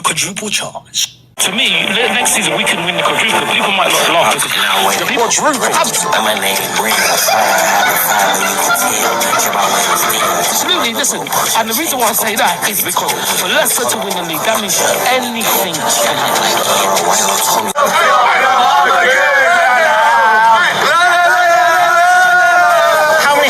quadruple charge. To me, next season we can win the quadruple. People might not laugh. The people quadruple. Absolutely, listen. And the reason why I say that is because for Leicester to win the league, that means anything can happen.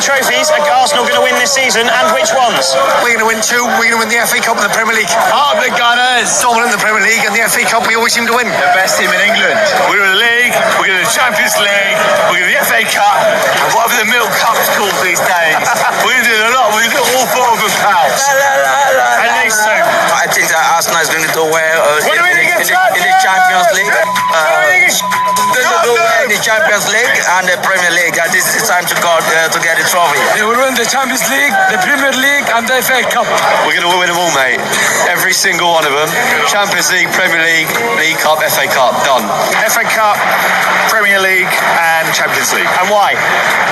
Trophies are Arsenal going to win this season, and which ones? We're going to win 2. We're going to win the FA Cup and the Premier League. Oh, the Gunners! Dominant in the Premier League and the FA Cup, we always seem to win. The best team in England. We're in the league, we're in the Champions League, we're in the FA Cup, and whatever the Milk Cup's called these days. We're doing a lot. We're doing all 4 of them, pals. At least so. I think that Arsenal is going to do well in the Champions League. In the Champions League and the Premier League. This is time to go to get the trophy. They will win the Champions League, the Premier League and the FA Cup. We're going to win them all, mate. Every single one of them. Champions League, Premier League, League Cup, FA Cup. Done. FA Cup, Premier League and Champions League. And why?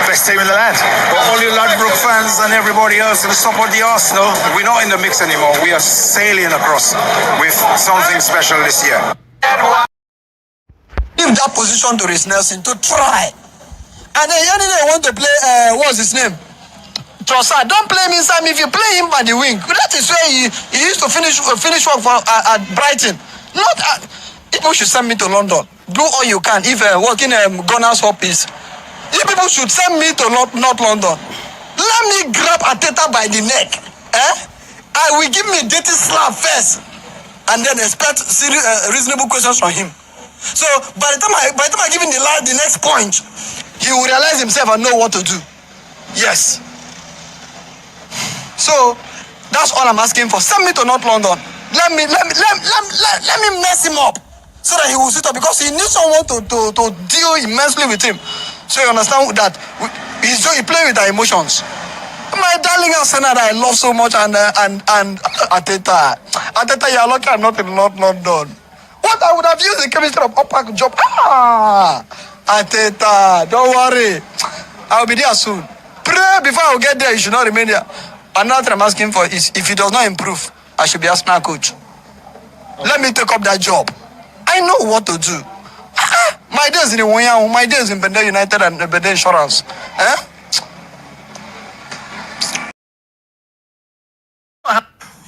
Best team in the land. All you Ladbroke fans and everybody else who support the Arsenal, we're not in the mix anymore. We are sailing across with something special this year. Give that position to Reece Nelson to try. And then they want to play, what's his name? Trossard. Don't play him inside. If you play him by the wing, that is where he used to finish work for, at Brighton. Not people should send me to London. Do all you can. If working Gunners Hop is, you people should send me to not London. Let me grab Arteta by the neck. I will give me a dirty slap first, and then expect reasonable questions from him. So by the time I give him the next point, he will realize himself and know what to do. Yes. So that's all I'm asking for. Send me to North London. Let me mess him up so that he will sit up, because he needs someone to deal immensely with him. So you understand that he play with our emotions. My darling Arsenal that I love so much, and Arteta, you're lucky I'm not in North London. What I would have used the chemistry of upper job. Arteta, don't worry. I'll be there soon. Pray before I get there, you should not remain there. Another thing I'm asking for is, if he does not improve, I should be Arsenal coach. Let me take up that job. I know what to do. My days in the Wanyang, my days in Bende United and Bende Insurance.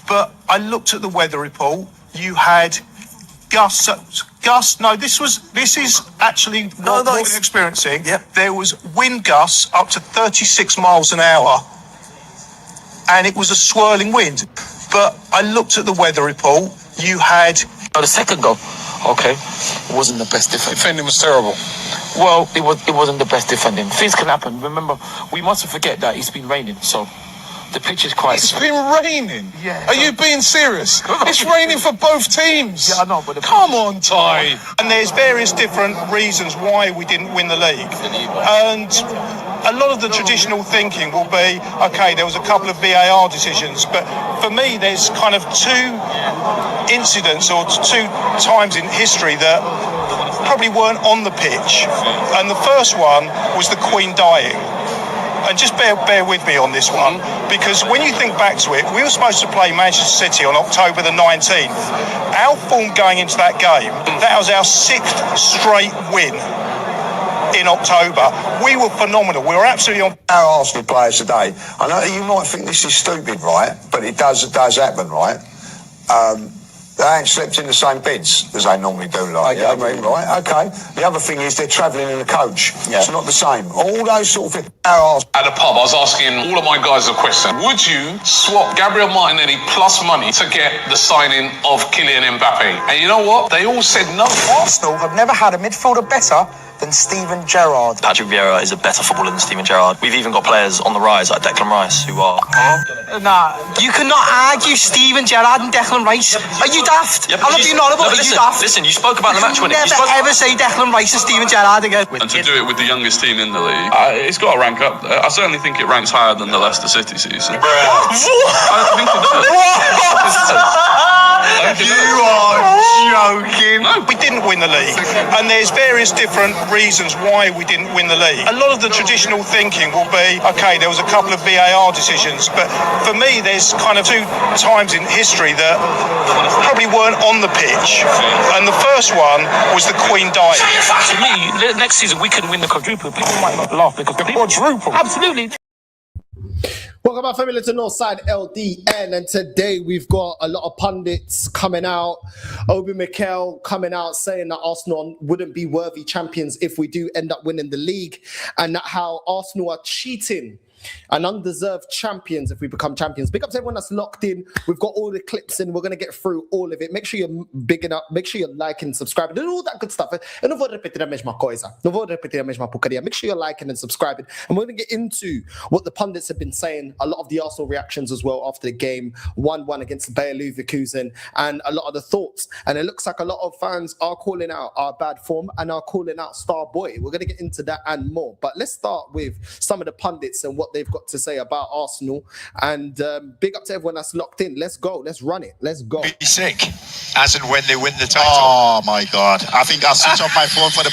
But I looked at the weather report. You had gusts. No, this is actually what we're experiencing. Yep. There was wind gusts up to 36 miles an hour, and it was a swirling wind. But I looked at the weather report. You had The second goal, okay, it wasn't the best defending. defending was terrible. Well, it wasn't the best defending. Things can happen. Remember, we mustn't forget that it's been raining, so the pitch is quite. It's been raining. Yeah. Are you being serious? It's raining for both teams. Yeah, I know, but come on, Ty. And there's various different reasons why we didn't win the league, and a lot of the traditional thinking will be, okay, there was a couple of VAR decisions, but for me, there's kind of 2 incidents or 2 times in history that probably weren't on the pitch, and the first one was the Queen dying. And just bear with me on this one, because when you think back to it, we were supposed to play Manchester City on October the 19th. Our form going into that game, that was our 6th straight win in October. We were phenomenal. We were absolutely on. Our Arsenal players today, I know you might think this is stupid, right? But it does happen, right? They ain't slept in the same beds as they normally do, like, I mean, right? Okay. The other thing is they're travelling in a coach. Yeah. It's not the same. All those sort of things. At the pub, I was asking all of my guys a question. Would you swap Gabriel Martinelli plus money to get the signing of Kylian Mbappe? And you know what? They all said no. Arsenal have never had a midfielder better than Steven Gerrard. Patrick Vieira is a better footballer than Steven Gerrard. We've even got players on the rise like Declan Rice who are... Nah, you cannot argue Steven Gerrard and Declan Rice. Are you daft? Yeah, I'm not being honourable, are you daft? Listen, you spoke about the match winning. Never ever say Declan Rice and Steven Gerrard again. And to do it with the youngest team in the league, it's got to rank up. I certainly think it ranks higher than the Leicester City season. What? I think it does. You are joking. No, we didn't win the league. And there's various different reasons why we didn't win the league. A lot of the traditional thinking will be, okay, there was a couple of VAR decisions, but for me, there's kind of 2 times in history that probably weren't on the pitch. And the first one was the Queen died. To me, next season we can win the quadruple. People might not laugh because the quadruple. Absolutely. Welcome back, family, to Northside LDN, and today we've got a lot of pundits coming out. Obi Mikel coming out saying that Arsenal wouldn't be worthy champions if we do end up winning the league, and that how Arsenal are cheating and undeserved champions if we become champions. Big up to everyone that's locked in. We've got all the clips in. We're going to get through all of it. Make sure you're bigging up. Make sure you're liking, subscribing, and all that good stuff. And não vou repetir a mesma coisa. Não vou repetir a mesma porcaria. Make sure you're liking and subscribing. And we're going to get into what the pundits have been saying. A lot of the Arsenal reactions as well after the game. 1-1 against Bayer Leverkusen. And a lot of the thoughts. And it looks like a lot of fans are calling out our bad form and are calling out Star Boy. We're going to get into that and more. But let's start with some of the pundits and what they've got to say about Arsenal, and big up to everyone that's locked in. Let's go, let's run it, let's go. Be sick as and when they win the title. Oh my god, I think I'll switch off my phone for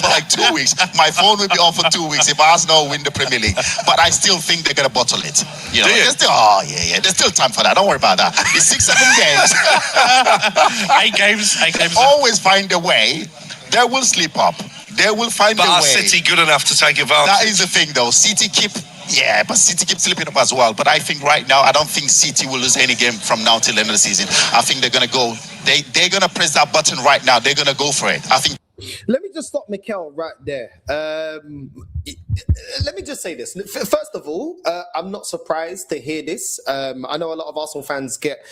like 2 weeks. My phone will be off for 2 weeks if Arsenal win the Premier League, but I still think they're gonna bottle it. You know, there's still, there's still time for that. Don't worry about that. It's 6-7 games. 8 games always find a way. They will slip up, they will find a way. But are City good enough to take advantage? That is the thing though. City keep slipping up as well. But I think right now, I don't think City will lose any game from now till the end of the season. I think they're going to go, they're going to press that button right now. They're going to go for it. I think. Let me just stop Mikel right there. Let me just say this. First of all, I'm not surprised to hear this. I know a lot of Arsenal fans get,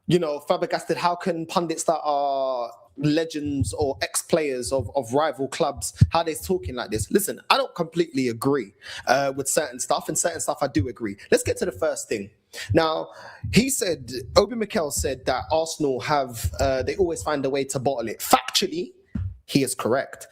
flabbergasted. How can pundits that are legends or ex-players of rival clubs, how they're talking like this? Listen, I don't completely agree with certain stuff, and certain stuff I do agree. Let's get to the first thing. Now, Obi Mikel said that Arsenal they always find a way to bottle it. Factually, he is correct.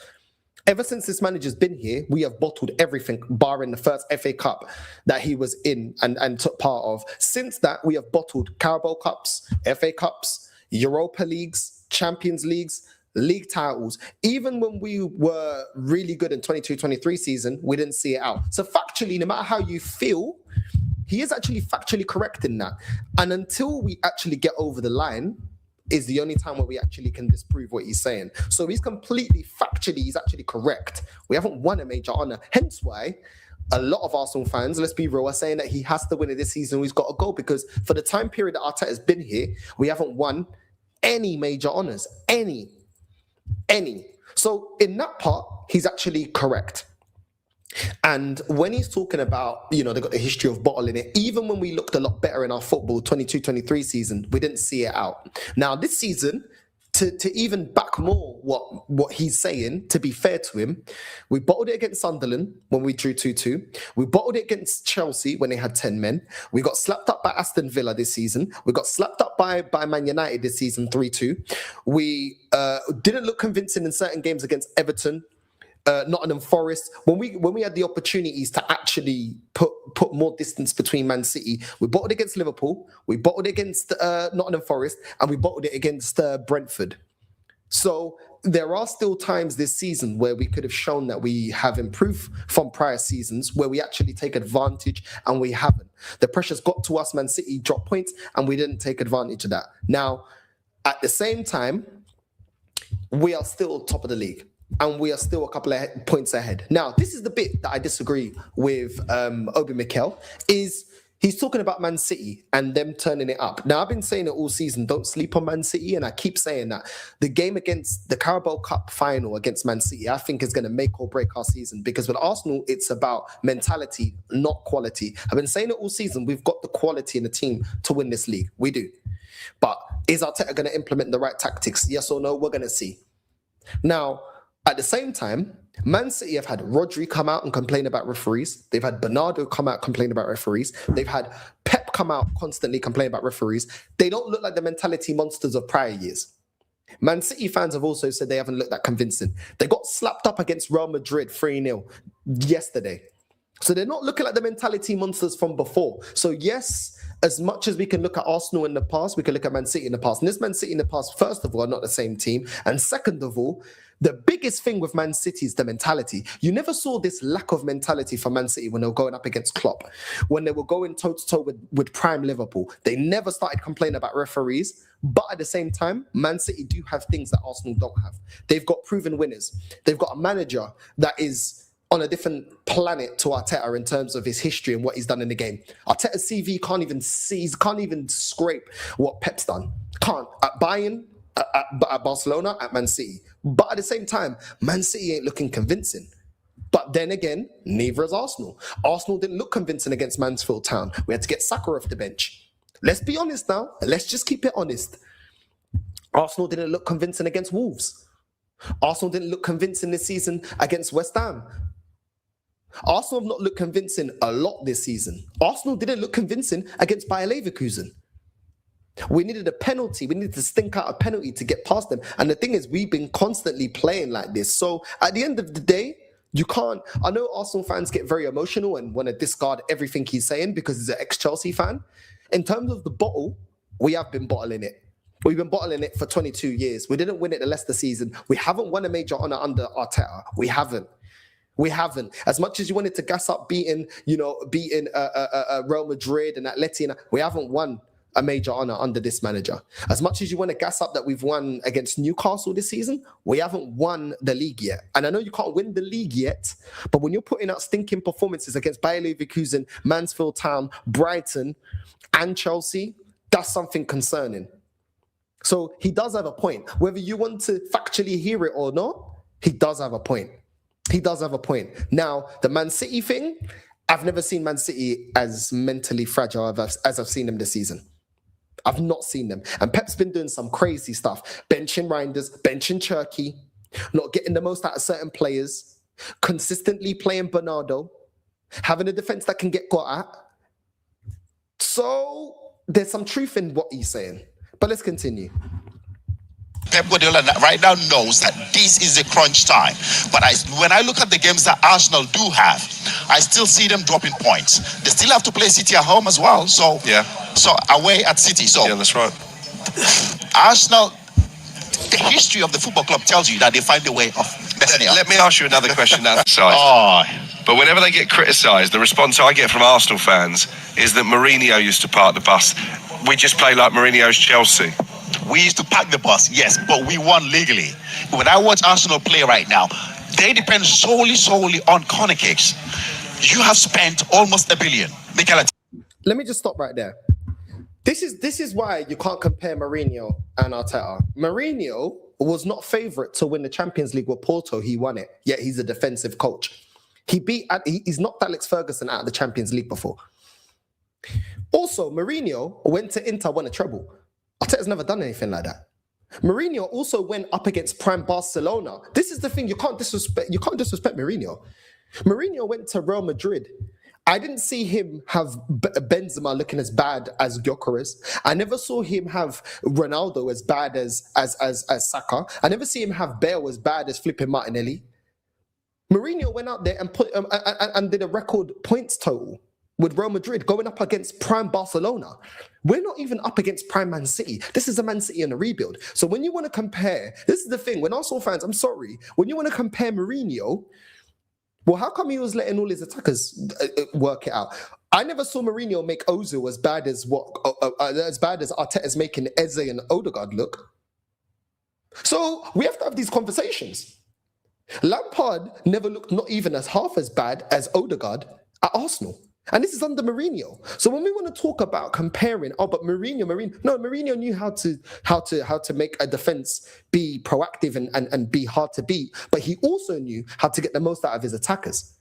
Ever since this manager's been here, we have bottled everything, barring the first FA Cup that he was in and took part of. Since that, we have bottled Carabao Cups, FA Cups, Europa Leagues, Champions Leagues, league titles. Even when we were really good in 22-23 season, we didn't see it out. So factually, no matter how you feel, he is actually factually correct in that. And until we actually get over the line is the only time where we actually can disprove what he's saying. So he's he's actually correct. We haven't won a major honour. Hence why a lot of Arsenal fans, let's be real, are saying that he has to win it this season. He's got to go, because for the time period that Arteta's been here, we haven't won any major honours. Any. So in that part, he's actually correct. And when he's talking about, they've got the history of bottling it, even when we looked a lot better in our football 22-23 season, we didn't see it out. Now, this season, to even back more what he's saying, to be fair to him, we bottled it against Sunderland when we drew 2-2. We bottled it against Chelsea when they had 10 men. We got slapped up by Aston Villa this season. We got slapped up by Man United this season 3-2. We didn't look convincing in certain games against Everton, Nottingham Forest. When we had the opportunities to actually put more distance between Man City, we bottled against Liverpool, we bottled against Nottingham Forest, and we bottled it against Brentford. So there are still times this season where we could have shown that we have improved from prior seasons, where we actually take advantage, and we haven't. The pressure's got to us. Man City dropped points, and we didn't take advantage of that. Now, at the same time, we are still top of the league. And we are still a couple of points ahead. Now, this is the bit that I disagree with Obi Mikel, is he's talking about Man City and them turning it up. Now, I've been saying it all season, don't sleep on Man City, and I keep saying that. The game against the Carabao Cup final against Man City, I think is going to make or break our season, because with Arsenal, it's about mentality, not quality. I've been saying it all season, we've got the quality in the team to win this league. We do. But is Arteta going to implement the right tactics? Yes or no? We're going to see. Now, at the same time, Man City have had Rodri come out and complain about referees. They've had Bernardo come out and complain about referees. They've had Pep come out constantly complain about referees. They don't look like the mentality monsters of prior years. Man City fans have also said they haven't looked that convincing. They got slapped up against Real Madrid 3-0 yesterday. So they're not looking like the mentality monsters from before. So yes, as much as we can look at Arsenal in the past, we can look at Man City in the past. And this Man City in the past, first of all, are not the same team. And second of all, the biggest thing with Man City is the mentality. You never saw this lack of mentality for Man City when they were going up against Klopp. When they were going toe-to-toe with prime Liverpool. They never started complaining about referees. But at the same time, Man City do have things that Arsenal don't have. They've got proven winners. They've got a manager that is on a different planet to Arteta in terms of his history and what he's done in the game. Arteta's CV can't even scrape what Pep's done. Can't. At Bayern, at Barcelona, at Man City. But at the same time, Man City ain't looking convincing. But then again, neither is Arsenal. Arsenal didn't look convincing against Mansfield Town. We had to get Saka off the bench. Let's be honest now. Let's just keep it honest. Arsenal didn't look convincing against Wolves. Arsenal didn't look convincing this season against West Ham. Arsenal have not looked convincing a lot this season. Arsenal didn't look convincing against Bayer Leverkusen. We needed a penalty. We needed to stink out a penalty to get past them. And the thing is, we've been constantly playing like this. So at the end of the day, you can't... I know Arsenal fans get very emotional and want to discard everything he's saying because he's an ex-Chelsea fan. In terms of the bottle, we have been bottling it. We've been bottling it for 22 years. We didn't win it the Leicester season. We haven't won a major honour under Arteta. We haven't. As much as you wanted to gas up beating Real Madrid and Atleti, we haven't won a major honour under this manager. As much as you want to gas up that we've won against Newcastle this season, we haven't won the league yet. And I know you can't win the league yet, but when you're putting out stinking performances against Bayer Leverkusen, Mansfield Town, Brighton, and Chelsea, that's something concerning. So he does have a point. Whether you want to factually hear it or not, he does have a point. Now, the Man City thing, I've never seen Man City as mentally fragile as I've seen them this season. I've not seen them. And Pep's been doing some crazy stuff. Benching Reinders, benching Cherky, not getting the most out of certain players, consistently playing Bernardo, having a defence that can get got at. So there's some truth in what he's saying. But let's continue. Pep Guardiola right now knows that this is a crunch time. But when I look at the games that Arsenal do have, I still see them dropping points. They still have to play City at home as well. So away at City. So yeah, that's right. Arsenal, the history of the football club tells you that they find a way of messing up. Let me ask you another question now. But whenever they get criticised, the response I get from Arsenal fans is that Mourinho used to park the bus. We just play like Mourinho's Chelsea. We used to pack the bus, yes, but we won legally. When I watch Arsenal play right now, they depend solely on corner kicks. You have spent almost $1 billion. Mikel, let me just stop right there. This is why you can't compare Mourinho and Arteta. Mourinho was not favourite to win the Champions League with Porto. He won it, yet he's a defensive coach. He's knocked Alex Ferguson out of the Champions League before. Also, Mourinho went to Inter, won a treble. Arteta's never done anything like that. Mourinho also went up against prime Barcelona. This is the thing, you can't disrespect Mourinho. Mourinho went to Real Madrid. I didn't see him have Benzema looking as bad as Gyökeres. I never saw him have Ronaldo as bad as Saka. I never see him have Bale as bad as flipping Martinelli. Mourinho went out there and put and did a record points total with Real Madrid going up against prime Barcelona. We're not even up against prime Man City. This is a Man City in a rebuild. So when you want to compare, this is the thing, when Arsenal fans, I'm sorry, when you want to compare Mourinho, well, how come he was letting all his attackers work it out? I never saw Mourinho make Ozil as bad as Arteta's making Eze and Odegaard look. So we have to have these conversations. Lampard never looked not even as half as bad as Odegaard at Arsenal. And this is under Mourinho. So when we want to talk about comparing, but Mourinho knew how to make a defense be proactive and be hard to beat. But he also knew how to get the most out of his attackers.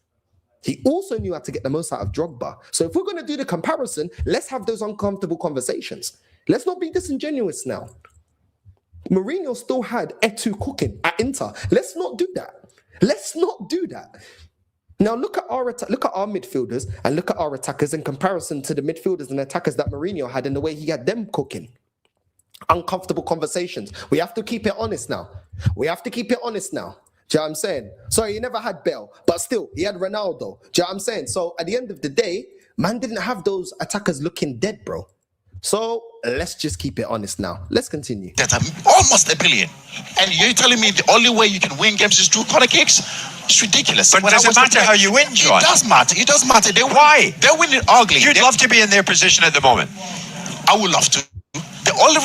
He also knew how to get the most out of Drogba. So if we're going to do the comparison, let's have those uncomfortable conversations. Let's not be disingenuous now. Mourinho still had Etu cooking at Inter. Let's not do that. Now look at our midfielders and look at our attackers in comparison to the midfielders and attackers that Mourinho had and the way he had them cooking. Uncomfortable conversations. We have to keep it honest now. Do you know what I'm saying? Sorry, he never had Bale, but still, he had Ronaldo. Do you know what I'm saying? So at the end of the day, man didn't have those attackers looking dead, bro. So let's just keep it honest now. Let's continue. That's almost $1 billion. And you're telling me the only way you can win games is through corner kicks? It's ridiculous. But does it matter how you win, John? It does matter. It does matter. Why? They're winning ugly. You'd love to be in their position at the moment. I would love to. The only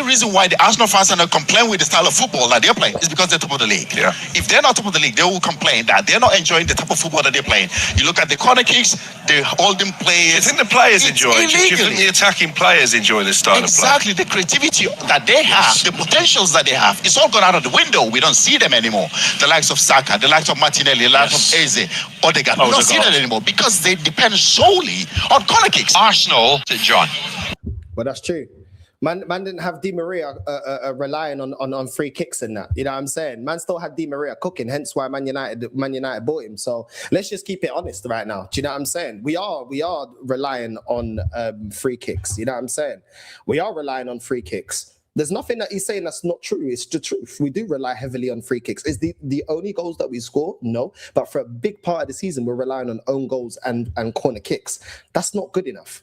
reason why the Arsenal fans are not complaining with the style of football that they're playing is because they're top of the league. Yeah. If they're not top of the league, they will complain that they're not enjoying the type of football that they're playing. You look at the corner kicks, they're holding players. Do you think the players enjoy it? Do you think the attacking players enjoy this style of play? Exactly. The creativity that they have, the potentials that they have, it's all gone out of the window. We don't see them anymore. The likes of Saka, the likes of Martinelli, the likes of Eze, Odegaard. We don't see that anymore because they depend solely on corner kicks. Arsenal, John. Well, that's true. Man didn't have Di Maria relying on free kicks and that. You know what I'm saying? Man still had Di Maria cooking, hence why Man United bought him. So let's just keep it honest right now. Do you know what I'm saying? We are relying on free kicks. You know what I'm saying? We are relying on free kicks. There's nothing that he's saying that's not true. It's the truth. We do rely heavily on free kicks. Is the only goals that we score? No. But for a big part of the season, we're relying on own goals and corner kicks. That's not good enough.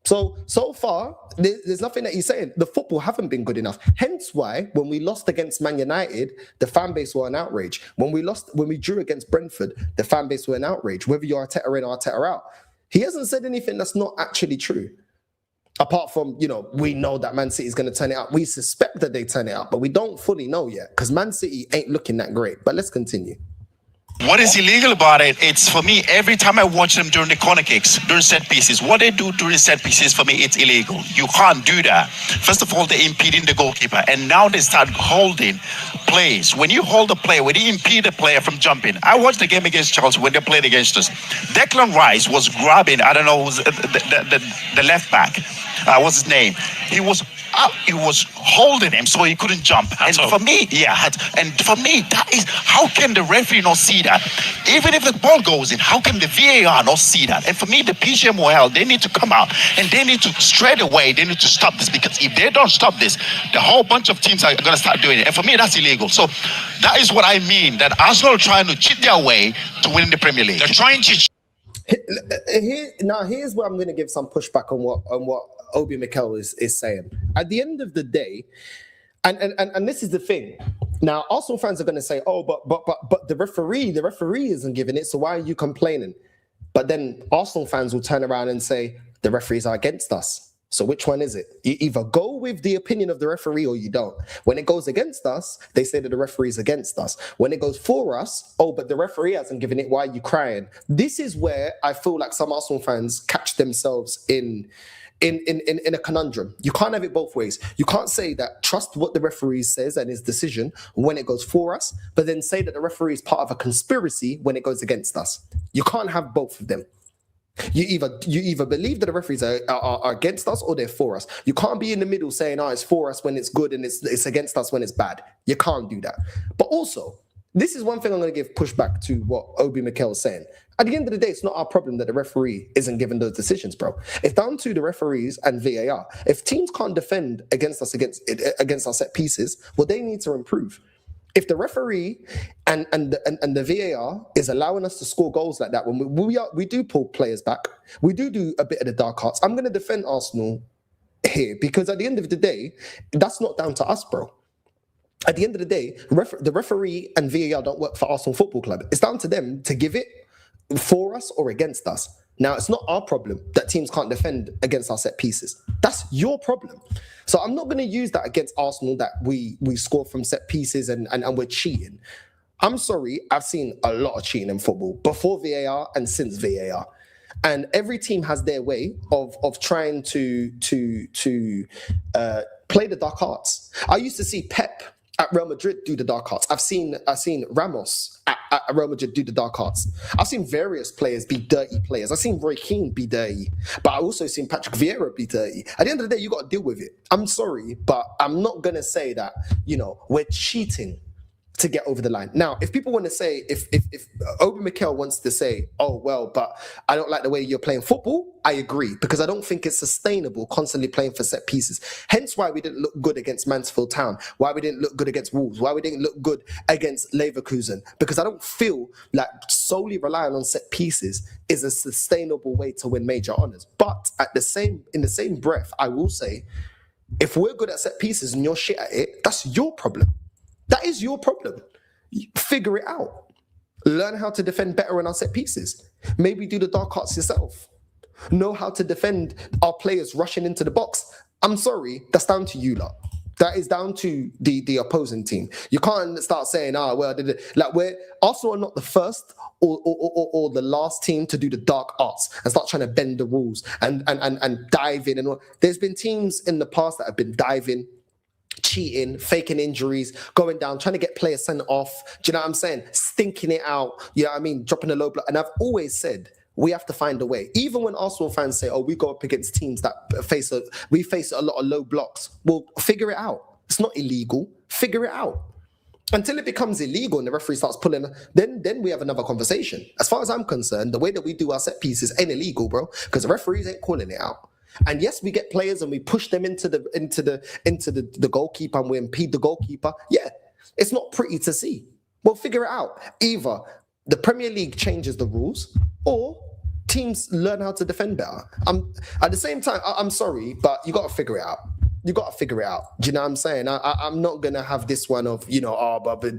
So far, there's nothing that he's saying. The football haven't been good enough. Hence why, when we lost against Man United, the fan base were in outrage. When we drew against Brentford, the fan base were in outrage. Whether you're Arteta in or Arteta out, he hasn't said anything that's not actually true. Apart from, we know that Man City is going to turn it up. We suspect that they turn it up, but we don't fully know yet because Man City ain't looking that great. But let's continue. What is illegal about it? It's for me, every time I watch them during the corner kicks, during set pieces, what they do during set pieces, for me, it's illegal. You can't do that. First of all, they're impeding the goalkeeper, and now they start holding plays. When you hold a player, when you impede a player from jumping, I watched the game against Chelsea when they played against us. Declan Rice was grabbing, I don't know, the left back. What's his name? He was holding him so he couldn't jump. And for me, that is, how can the referee not see that? Even if the ball goes in, how can the VAR not see that? And for me, the PGMOL, they need to come out and they need to straight away, they need to stop this, because if they don't stop this, the whole bunch of teams are going to start doing it. And for me, that's illegal. So that is what I mean, that Arsenal are trying to cheat their way to win the Premier League. They're trying to... Here's where I'm going to give some pushback on what Obi Mikel is saying. At the end of the day, and this is the thing. Now, Arsenal fans are going to say, "Oh, but the referee isn't giving it. So why are you complaining?" But then Arsenal fans will turn around and say the referees are against us. So which one is it? You either go with the opinion of the referee or you don't. When it goes against us, they say that the referee is against us. When it goes for us, oh, but the referee hasn't given it. Why are you crying? This is where I feel like some Arsenal fans catch themselves in a conundrum. You can't have it both ways. You can't say that trust what the referee says and his decision when it goes for us, but then say that the referee is part of a conspiracy when it goes against us. You can't have both of them. You either believe that the referees are against us or they're for us. You can't be in the middle saying, "Oh, it's for us when it's good and it's against us when it's bad." You can't do that. But also, this is one thing I'm going to give pushback to what Obi Mikel is saying. At the end of the day, it's not our problem that the referee isn't giving those decisions, bro. It's down to the referees and VAR. If teams can't defend against us against our set pieces, well, they need to improve. If the referee and the VAR is allowing us to score goals like that, when we do pull players back, we do a bit of the dark arts. I'm going to defend Arsenal here because at the end of the day, that's not down to us, bro. At the end of the day, the referee and VAR don't work for Arsenal Football Club. It's down to them to give it for us or against us. Now, it's not our problem that teams can't defend against our set pieces. That's your problem. So I'm not going to use that against Arsenal that we score from set pieces and we're cheating. I'm sorry, I've seen a lot of cheating in football before VAR and since VAR. And every team has their way of trying to play the dark arts. I used to see Pep at Real Madrid do the dark arts. I've seen Ramos at Real Madrid do the dark arts. I've seen various players be dirty players. I've seen Roy Keane be dirty, but I also seen Patrick Vieira be dirty. At the end of the day, you got to deal with it. I'm sorry, but I'm not gonna say that we're cheating to get over the line. Now, if people want to say, if Obi Mikel wants to say, oh, well, but I don't like the way you're playing football, I agree, because I don't think it's sustainable constantly playing for set pieces. Hence why we didn't look good against Mansfield Town, why we didn't look good against Wolves, why we didn't look good against Leverkusen, because I don't feel like solely relying on set pieces is a sustainable way to win major honours. But in the same breath, I will say, if we're good at set pieces and you're shit at it, that's your problem. That is your problem. Figure it out. Learn how to defend better on our set pieces. Maybe do the dark arts yourself. Know how to defend our players rushing into the box. I'm sorry, that's down to you lot. That is down to the opposing team. You can't start saying, Arsenal are not the first or the last team to do the dark arts and start trying to bend the rules and dive in. And there's been teams in the past that have been diving, cheating, faking injuries, going down, trying to get players sent off. Do you know what I'm saying? Stinking it out. You know what I mean? Dropping a low block. And I've always said, we have to find a way. Even when Arsenal fans say, oh, we go up against teams that face a lot of low blocks. Well, figure it out. It's not illegal. Figure it out. Until it becomes illegal and the referee starts pulling, then we have another conversation. As far as I'm concerned, the way that we do our set pieces ain't illegal, bro, because the referees ain't calling it out. And yes, we get players and we push them into the goalkeeper and we impede the goalkeeper. Yeah, it's not pretty to see. Well, figure it out. Either the Premier League changes the rules or teams learn how to defend better. At the same time, I'm sorry, but you got to figure it out. You got to figure it out. Do you know what I'm saying? I'm not going to have this one of, but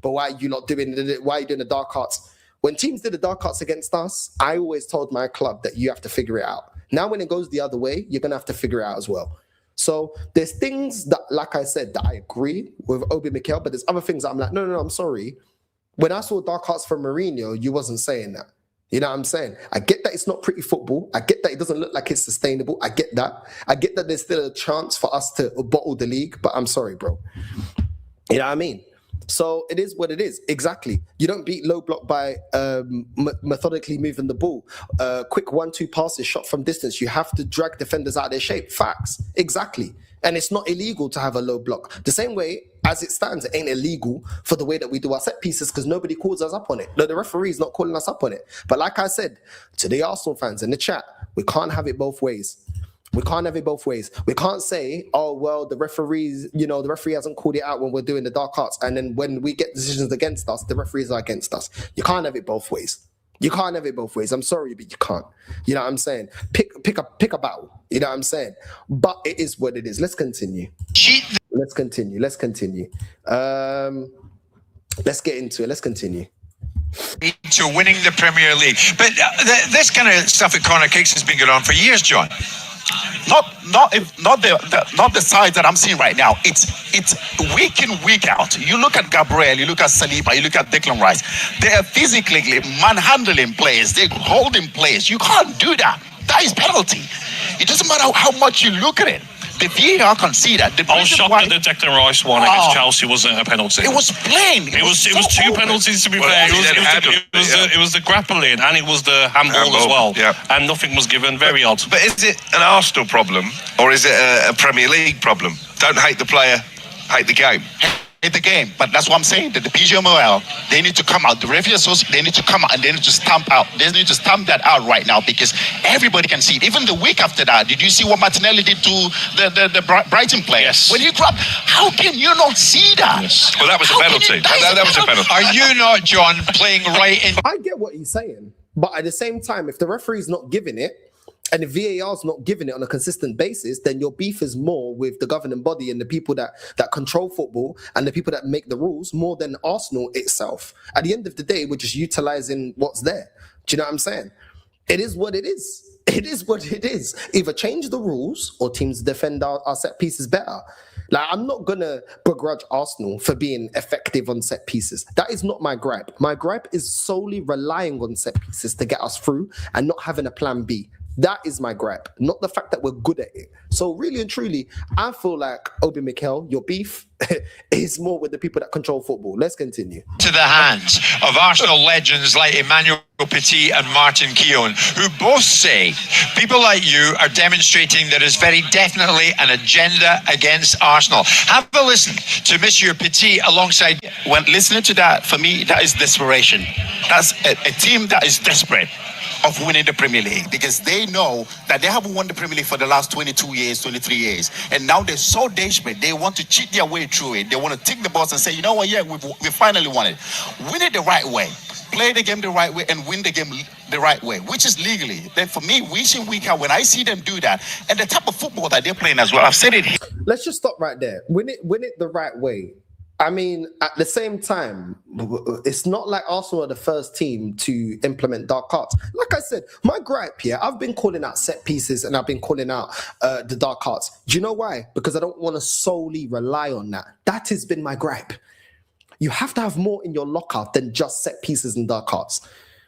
why are you not doing it? Why are you doing the dark arts? When teams did the dark arts against us, I always told my club that you have to figure it out. Now, when it goes the other way, you're going to have to figure it out as well. So there's things that, like I said, that I agree with Obi Mikel, but there's other things that I'm like, no, I'm sorry. When I saw dark arts from Mourinho, you wasn't saying that. You know what I'm saying? I get that it's not pretty football. I get that it doesn't look like it's sustainable. I get that. I get that there's still a chance for us to bottle the league, but I'm sorry, bro. You know what I mean? So it is what it is. Exactly. You don't beat low block by methodically moving the ball. Quick 1-2 passes, shot from distance. You have to drag defenders out of their shape. Facts. Exactly. And it's not illegal to have a low block. The same way, as it stands, it ain't illegal for the way that we do our set pieces because nobody calls us up on it. No, the referee's not calling us up on it. But like I said, to the Arsenal fans in the chat, we can't have it both ways. We can't have it both ways. We can't say, oh, well, the referee hasn't called it out when we're doing the dark arts. And then when we get decisions against us, the referees are against us. You can't have it both ways. You can't have it both ways. I'm sorry, but you can't. You know what I'm saying? Pick a battle. You know what I'm saying? But it is what it is. Let's continue. Let's continue. Let's get into it. Let's continue. To winning the Premier League. But this kind of stuff at corner kicks has been going on for years, John. Not the side that I'm seeing right now. It's week in, week out. You look at Gabriel, you look at Saliba, you look at Declan Rice. They are physically manhandling players. They're holding players. You can't do that. That is penalty. It doesn't matter how much you look at it. The VAR can see that. I was shocked that the Declan Rice one against Chelsea wasn't a penalty. It was plain. It was two penalties to be fair. It was the grappling and it was the handball as well. Yeah. And nothing was given. Very odd. But is it an Arsenal problem or is it a Premier League problem? Don't hate the player, hate the game. Hate the game, but that's what I'm saying. That the PGMOL, they need to come out. The referee association, they need to come out and they need to stamp out. They need to stamp that out right now because everybody can see it. Even the week after that, did you see what Martinelli did to the Brighton players? Yes. When he grabbed, how can you not see that? Yes. Well, that was a penalty. That was a penalty. Are you not, John, playing right in? I get what he's saying, but at the same time, if the referee's not giving it, and if VAR's not giving it on a consistent basis, then your beef is more with the governing body and the people that control football and the people that make the rules more than Arsenal itself. At the end of the day, we're just utilising what's there. Do you know what I'm saying? It is what it is. It is what it is. Either change the rules or teams defend our set pieces better. Like, I'm not going to begrudge Arsenal for being effective on set pieces. That is not my gripe. My gripe is solely relying on set pieces to get us through and not having a plan B. That is my gripe, not the fact that we're good at it. So really and truly, I feel like Obi Mikel, your beef is more with the people that control football. Let's continue. To the hands of Arsenal legends like Emmanuel Petit and Martin Keown, who both say people like you are demonstrating there is very definitely an agenda against Arsenal. Have a listen to Monsieur Petit alongside. When listening to that, for me, that is desperation. That's a team that is desperate of winning the Premier League, because they know that they haven't won the Premier League for the last 22 years, 23 years. And now they're so desperate, they want to cheat their way through it. They want to tick the box and say, you know what, yeah, we finally won it. Win it the right way. Play the game the right way and win the game the right way, which is legally. Then for me, week in, week out, when I see them do that, and the type of football that they're playing as well, I've said it here. Let's just stop right there. Win it the right way. I mean, at the same time, it's not like Arsenal are the first team to implement dark arts. Like I said, my gripe here, I've been calling out set pieces and I've been calling out the dark arts. Do you know why? Because I don't want to solely rely on that. That has been my gripe. You have to have more in your locker than just set pieces and dark arts.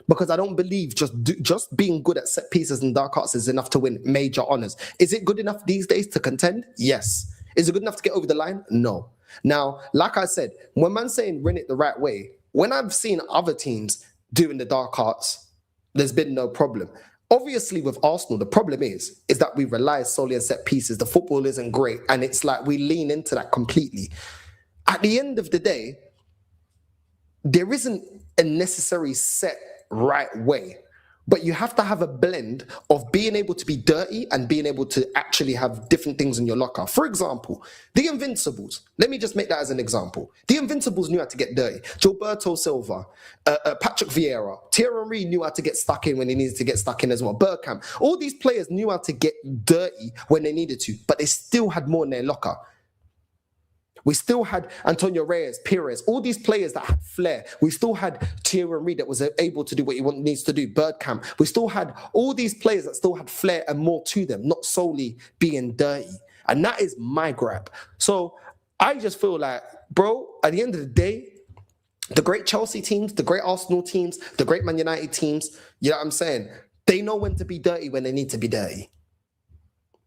Because I don't believe just being good at set pieces and dark arts is enough to win major honours. Is it good enough these days to contend? Yes. Is it good enough to get over the line? No. Now, like I said, when man's saying win it the right way, when I've seen other teams doing the dark arts, there's been no problem. Obviously, with Arsenal, the problem is that we rely solely on set pieces. The football isn't great, and it's like we lean into that completely. At the end of the day, there isn't a necessary set right way, but you have to have a blend of being able to be dirty and being able to actually have different things in your locker. For example, the Invincibles. Let me just make that as an example. The Invincibles knew how to get dirty. Gilberto Silva, Patrick Vieira, Thierry Henry knew how to get stuck in when he needed to get stuck in as well. Bergkamp. All these players knew how to get dirty when they needed to, but they still had more in their locker. We still had Antonio Reyes, Pires, all these players that had flair. We still had Thierry Henry that was able to do what he needs to do, Bergkamp. We still had all these players that still had flair and more to them, not solely being dirty. And that is my gripe. So I just feel like, bro, at the end of the day, the great Chelsea teams, the great Arsenal teams, the great Man United teams, you know what I'm saying? They know when to be dirty when they need to be dirty.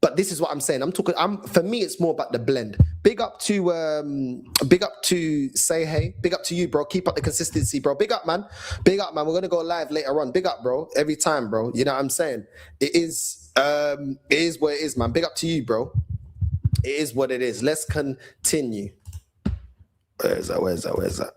But this is what I'm saying. For me, it's more about the blend. Big up to Say Hey. Big up to you, bro. Keep up the consistency, bro. Big up, man. Big up, man. We're gonna go live later on. Big up, bro. Every time, bro. You know what I'm saying? It is what it is, man. Big up to you, bro. It is what it is. Let's continue. Where's that?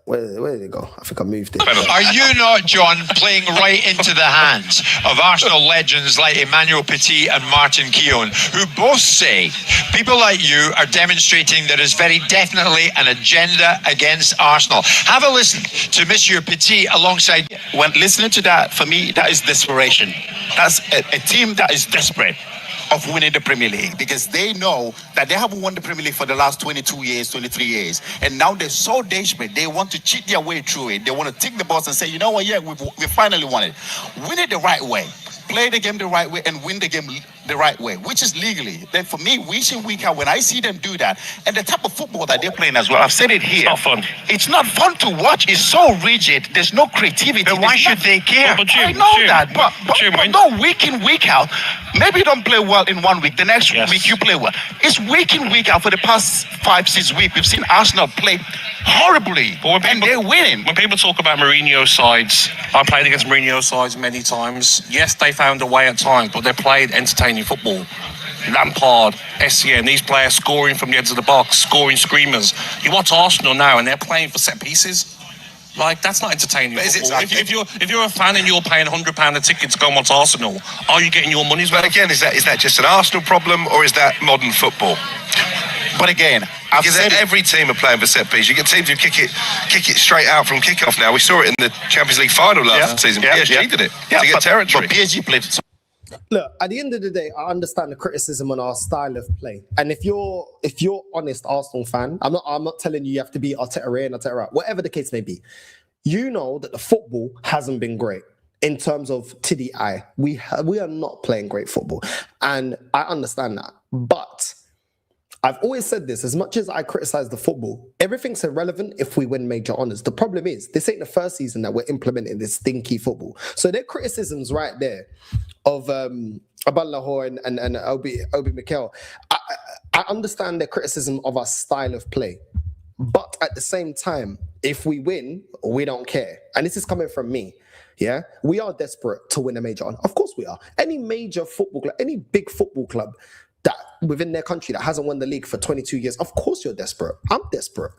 Where did it go? I think I moved it. Are you not, John, playing right into the hands of Arsenal legends like Emmanuel Petit and Martin Keown, who both say people like you are demonstrating there is very definitely an agenda against Arsenal? Have a listen to Monsieur Petit alongside. When listening to that, for me, that is desperation. That's a team that is desperate of winning the Premier League, because they know that they haven't won the Premier League for the last 22 years, 23 years. And now they're so desperate, they want to cheat their way through it. They want to tick the box and say, you know what, yeah, we finally won it. Win it the right way. Play the game the right way and win the game the right way, which is legally. Then for me, week in, week out, when I see them do that, and the type of football that they're playing as well, I've said it here. It's not fun. It's not fun to watch. It's so rigid. There's no creativity. But why should they care? I know that. But no, week in, week out. Maybe you don't play well in 1 week. The next week you play well. It's week in, week out. For the past 5-6 weeks, we've seen Arsenal play horribly, and they're winning. When people talk about Mourinho sides, I played against Mourinho sides many times. Yes, they found a way at times, but they played entertaining football. Lampard, SCN, these players scoring from the edge of the box, scoring screamers. You watch Arsenal now, and they're playing for set pieces. Like, that's not entertaining football. If you're a fan and you're paying £100 a ticket to go and watch Arsenal, are you getting your money's worth? But again, is that just an Arsenal problem, or is that modern football? But again, because every team are playing for set piece. You get teams who kick it straight out from kickoff now. We saw it in the Champions League final last season. PSG did it to get territory. But PSG played. Look, at the end of the day, I understand the criticism on our style of play. And if you're honest Arsenal fan, I'm not telling you have to be Arteta in, Arteta out, whatever the case may be. You know that the football hasn't been great in terms of to the eye. We are not playing great football. And I understand that. But I've always said this, as much as I criticize the football, everything's irrelevant if we win major honours. The problem is, this ain't the first season that we're implementing this stinky football. So their criticisms right there of Abal Lahore and Obi Mikel, I understand their criticism of our style of play. But at the same time, if we win, we don't care. And this is coming from me. Yeah, we are desperate to win a major honor. Of course we are. Any major football club, any big football club that within their country that hasn't won the league for 22 years, of course you're desperate. I'm desperate.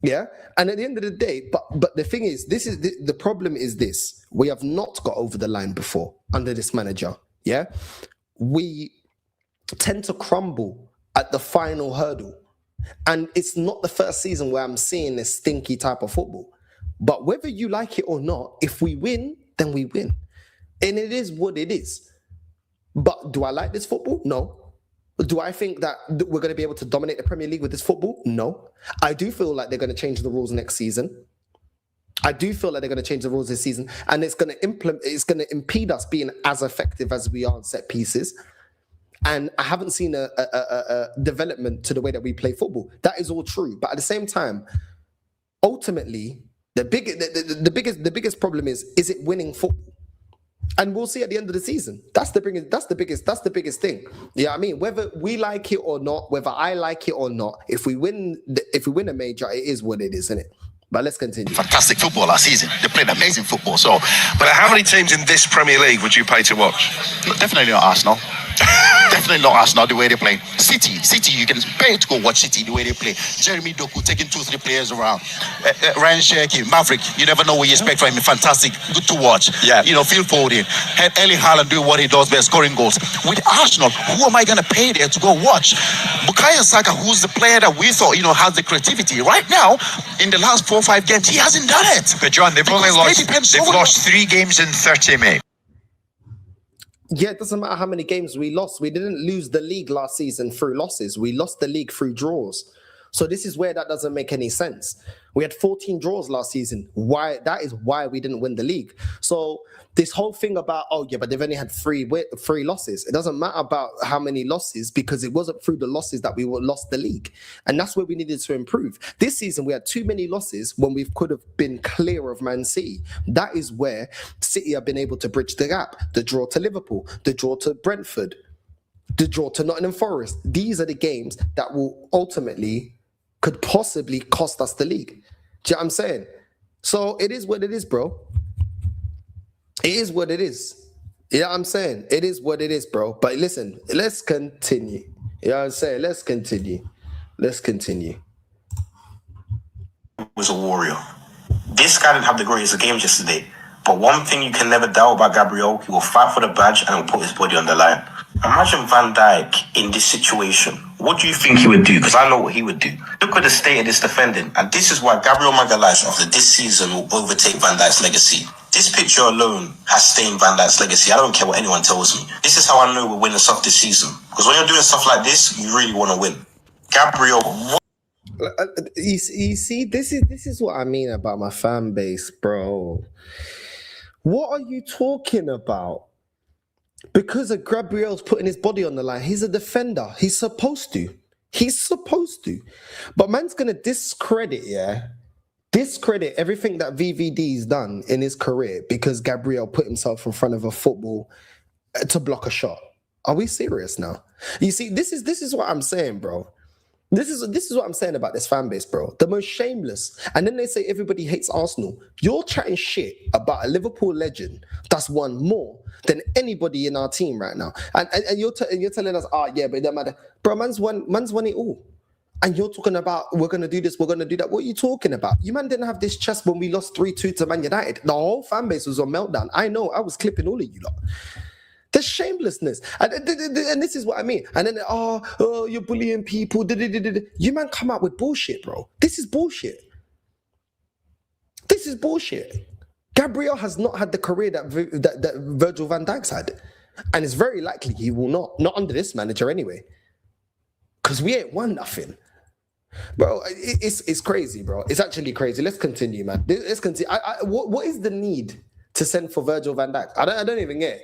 Yeah. And at the end of the day, but the thing is, the problem is this. We have not got over the line before under this manager. Yeah. We tend to crumble at the final hurdle. And it's not the first season where I'm seeing this stinky type of football. But whether you like it or not, if we win, then we win. And it is what it is. But do I like this football? No. Do I think that we're going to be able to dominate the Premier League with this football? No. I do feel like they're going to change the rules next season. I do feel like they're going to change the rules this season, and it's going to impede us being as effective as we are on set pieces. And I haven't seen a development to the way that we play football. That is all true. But at the same time, ultimately, the biggest problem is it winning football? And we'll see at the end of the season. That's the biggest thing. Yeah, I mean, whether we like it or not, whether I like it or not, if we win a major, it is what it is, isn't it? But let's continue. Fantastic football last season. They played amazing football. So, but how many teams in this Premier League would you pay to watch? Definitely not Arsenal. Definitely not Arsenal, the way they play. City, you can pay to go watch City, the way they play. Jeremy Doku taking 2-3 players around. Ryan Cherky, Maverick, you never know what you expect from him. Fantastic, good to watch. Yeah. You know, Phil Foden. Erling Haaland doing what he does best, scoring goals. With Arsenal, who am I going to pay there to go watch? Bukayo Saka, who's the player that we thought, has the creativity. Right now, in the last 4 or 5 games, he hasn't done it. But John, they've lost 3 games in 30, mate. Yeah, it doesn't matter how many games we lost. We didn't lose the league last season through losses. We lost the league through draws. So this is where that doesn't make any sense. We had 14 draws last season. That is why we didn't win the league. So this whole thing about, but they've only had three losses. It doesn't matter about how many losses, because it wasn't through the losses that we lost the league. And that's where we needed to improve. This season, we had too many losses when we could have been clear of Man City. That is where City have been able to bridge the gap. The draw to Liverpool, the draw to Brentford, the draw to Nottingham Forest. These are the games that will ultimately could possibly cost us the league. Do you know what I'm saying? So it is what it is, bro. It is what it is. You know what I'm saying? It is what it is, bro. But listen, let's continue. You know what I'm saying? Let's continue. Was a warrior. This guy didn't have the greatest of games yesterday. But one thing you can never doubt about Gabriel, he will fight for the badge and will put his body on the line. Imagine Van Dijk in this situation. What do you think he would do? Because I know what he would do. Look at the state of this defending. And this is why Gabriel Magalhaes, after this season, will overtake Van Dijk's legacy. This picture alone has stained Van Dijk's legacy. I don't care what anyone tells me. This is how I know we're winning stuff this season. Because when you're doing stuff like this, you really want to win. Gabriel... You see, this is what I mean about my fan base, bro. What are you talking about? Because of Gabriel's putting his body on the line, he's a defender. He's supposed to. But man's going to discredit everything that VVD's done in his career because Gabriel put himself in front of a football to block a shot. Are we serious now? You see, this is what I'm saying, bro. This is what I'm saying about this fan base, bro. The most shameless. And then they say everybody hates Arsenal. You're chatting shit about a Liverpool legend that's won more than anybody in our team right now. And you're telling us, but it doesn't matter. Bro, man's won it all. And you're talking about, we're going to do this, we're going to do that. What are you talking about? You man didn't have this chest when we lost 3-2 to Man United. The whole fan base was on meltdown. I know, I was clipping all of you lot. The shamelessness. And this is what I mean. And then, you're bullying people. You man come out with bullshit, bro. This is bullshit. Gabriel has not had the career that Virgil van Dijk's had. And it's very likely he will not. Not under this manager anyway. Because we ain't won nothing. Bro, it's crazy, bro. It's actually crazy. Let's continue, man. Let's continue. What is the need to send for Virgil van Dijk? I don't even get it.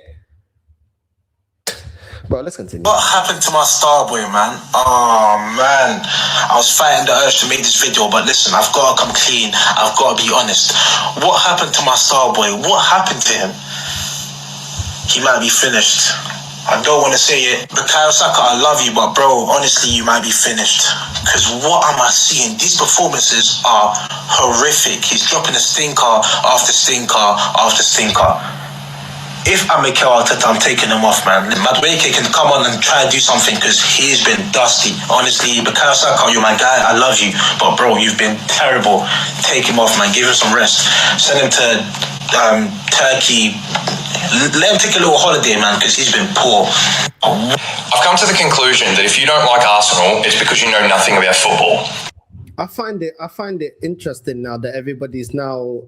Bro, let's continue. What happened to my star boy, man? Oh, man. I was fighting the urge to make this video, but listen, I've got to come clean. I've got to be honest. What happened to my star boy? What happened to him? He might be finished. I don't want to say it, but Bukayo Saka, I love you, but bro, honestly, you might be finished. Because what am I seeing? These performances are horrific. He's dropping a stinker after stinker after stinker. If I'm Mikel Arteta, I'm taking him off, man. Madueke can come on and try and do something because he's been dusty. Honestly, Bukayo Saka, you're my guy. I love you, but bro, you've been terrible. Take him off, man. Give him some rest. Send him to Turkey. Let him take a little holiday, man, because he's been poor. I've come to the conclusion that if you don't like Arsenal, it's because you know nothing about football. I find it interesting now that everybody's now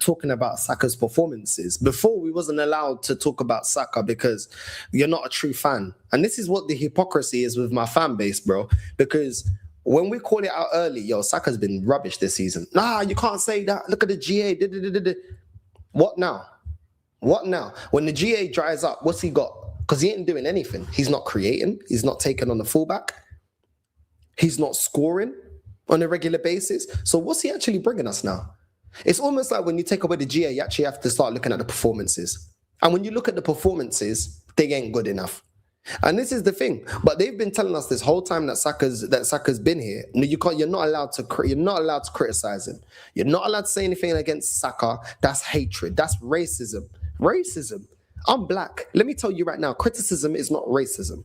talking about Saka's performances. Before, we wasn't allowed to talk about Saka because you're not a true fan. And this is what the hypocrisy is with my fan base, bro. Because when we call it out early, Saka's been rubbish this season. Nah, you can't say that. Look at the GA. What now? What now? When the GA dries up, what's he got? Because he ain't doing anything. He's not creating. He's not taking on the fullback. He's not scoring on a regular basis. So what's he actually bringing us now? It's almost like when you take away the GA, you actually have to start looking at the performances. And when you look at the performances, they ain't good enough. And this is the thing. But they've been telling us this whole time that Saka's been here. You're not allowed to criticize him. You're not allowed to say anything against Saka. That's hatred. That's racism. Racism. I'm black. Let me tell you right now, criticism is not racism.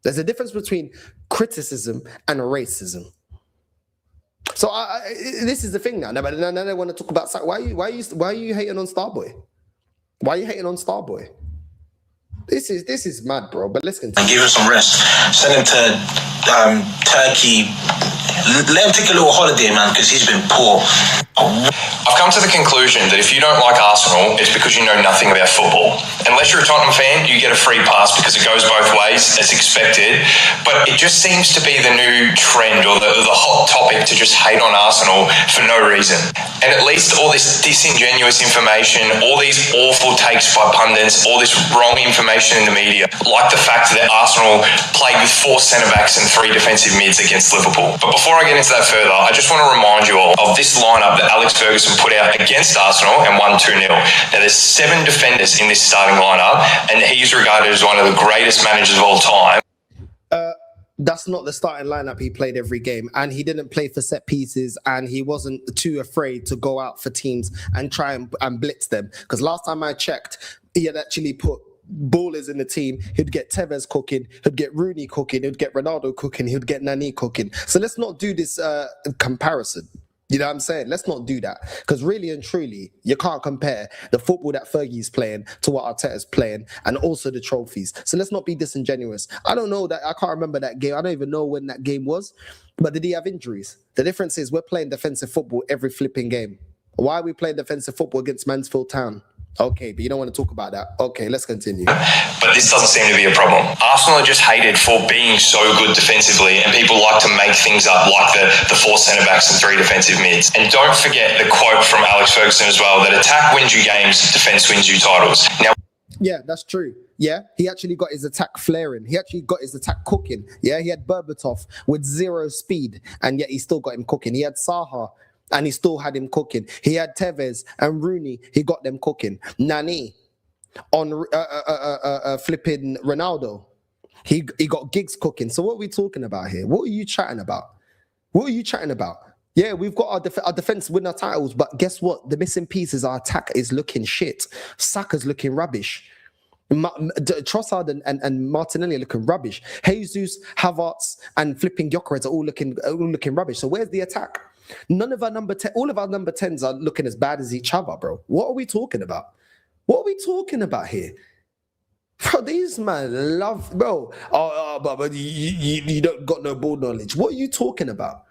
There's a difference between criticism and racism. So this is the thing now. Now they want to talk about Saka. Why are you hating on Starboy? Why are you hating on Starboy? This is mad, bro. But let's continue. And give him some rest. Send him to Turkey. Let him take a little holiday, man, because he's been poor. I've come to the conclusion that if you don't like Arsenal, it's because you know nothing about football. Unless you're a Tottenham fan, you get a free pass because it goes both ways, as expected. But it just seems to be the new trend or the hot topic to just hate on Arsenal for no reason. And at least all this disingenuous information, all these awful takes by pundits, all this wrong information in the media, like the fact that Arsenal played with 4 centre-backs and 3 defensive mids against Liverpool. But before I get into that further, I just want to remind you all of this lineup that Alex Ferguson put out against Arsenal and won 2-0. Now, there's 7 defenders in this starting lineup, and he's regarded as one of the greatest managers of all time. That's not the starting lineup he played every game, and he didn't play for set pieces, and he wasn't too afraid to go out for teams and try and blitz them. Because last time I checked, he had actually put ballers in the team. He'd get Tevez cooking, he'd get Rooney cooking, he'd get Ronaldo cooking, he'd get Nani cooking. So let's not do this comparison. You know what I'm saying? Let's not do that. Because really and truly, you can't compare the football that Fergie's playing to what Arteta's playing, and also the trophies. So let's not be disingenuous. I don't know that. I can't remember that game. I don't even know when that game was. But did he have injuries? The difference is we're playing defensive football every flipping game. Why are we playing defensive football against Mansfield Town? Okay, but you don't want to talk about that. Okay, let's continue. But this doesn't seem to be a problem. Arsenal are just hated for being so good defensively, and people like to make things up like the 4 centre-backs and 3 defensive mids. And don't forget the quote from Alex Ferguson as well, that attack wins you games, defence wins you titles. Now, yeah, that's true. Yeah, he actually got his attack flaring. He actually got his attack cooking. Yeah, he had Berbatov with 0 speed, and yet he still got him cooking. He had Saha, and he still had him cooking. He had Tevez and Rooney. He got them cooking. Nani on flipping Ronaldo. He got Giggs cooking. So what are we talking about here? What are you chatting about? What are you chatting about? Yeah, we've got our defense win our titles, but guess what? The missing piece is our attack is looking shit. Saka's looking rubbish. Trossard and Martinelli are looking rubbish. Jesus, Havertz, and flipping Gyökeres are all looking rubbish. So where's the attack? None of our number 10, all of our number 10s are looking as bad as each other, bro. What are we talking about? What are we talking about here? Bro, these man love, bro. But you don't got no ball knowledge. What are you talking about?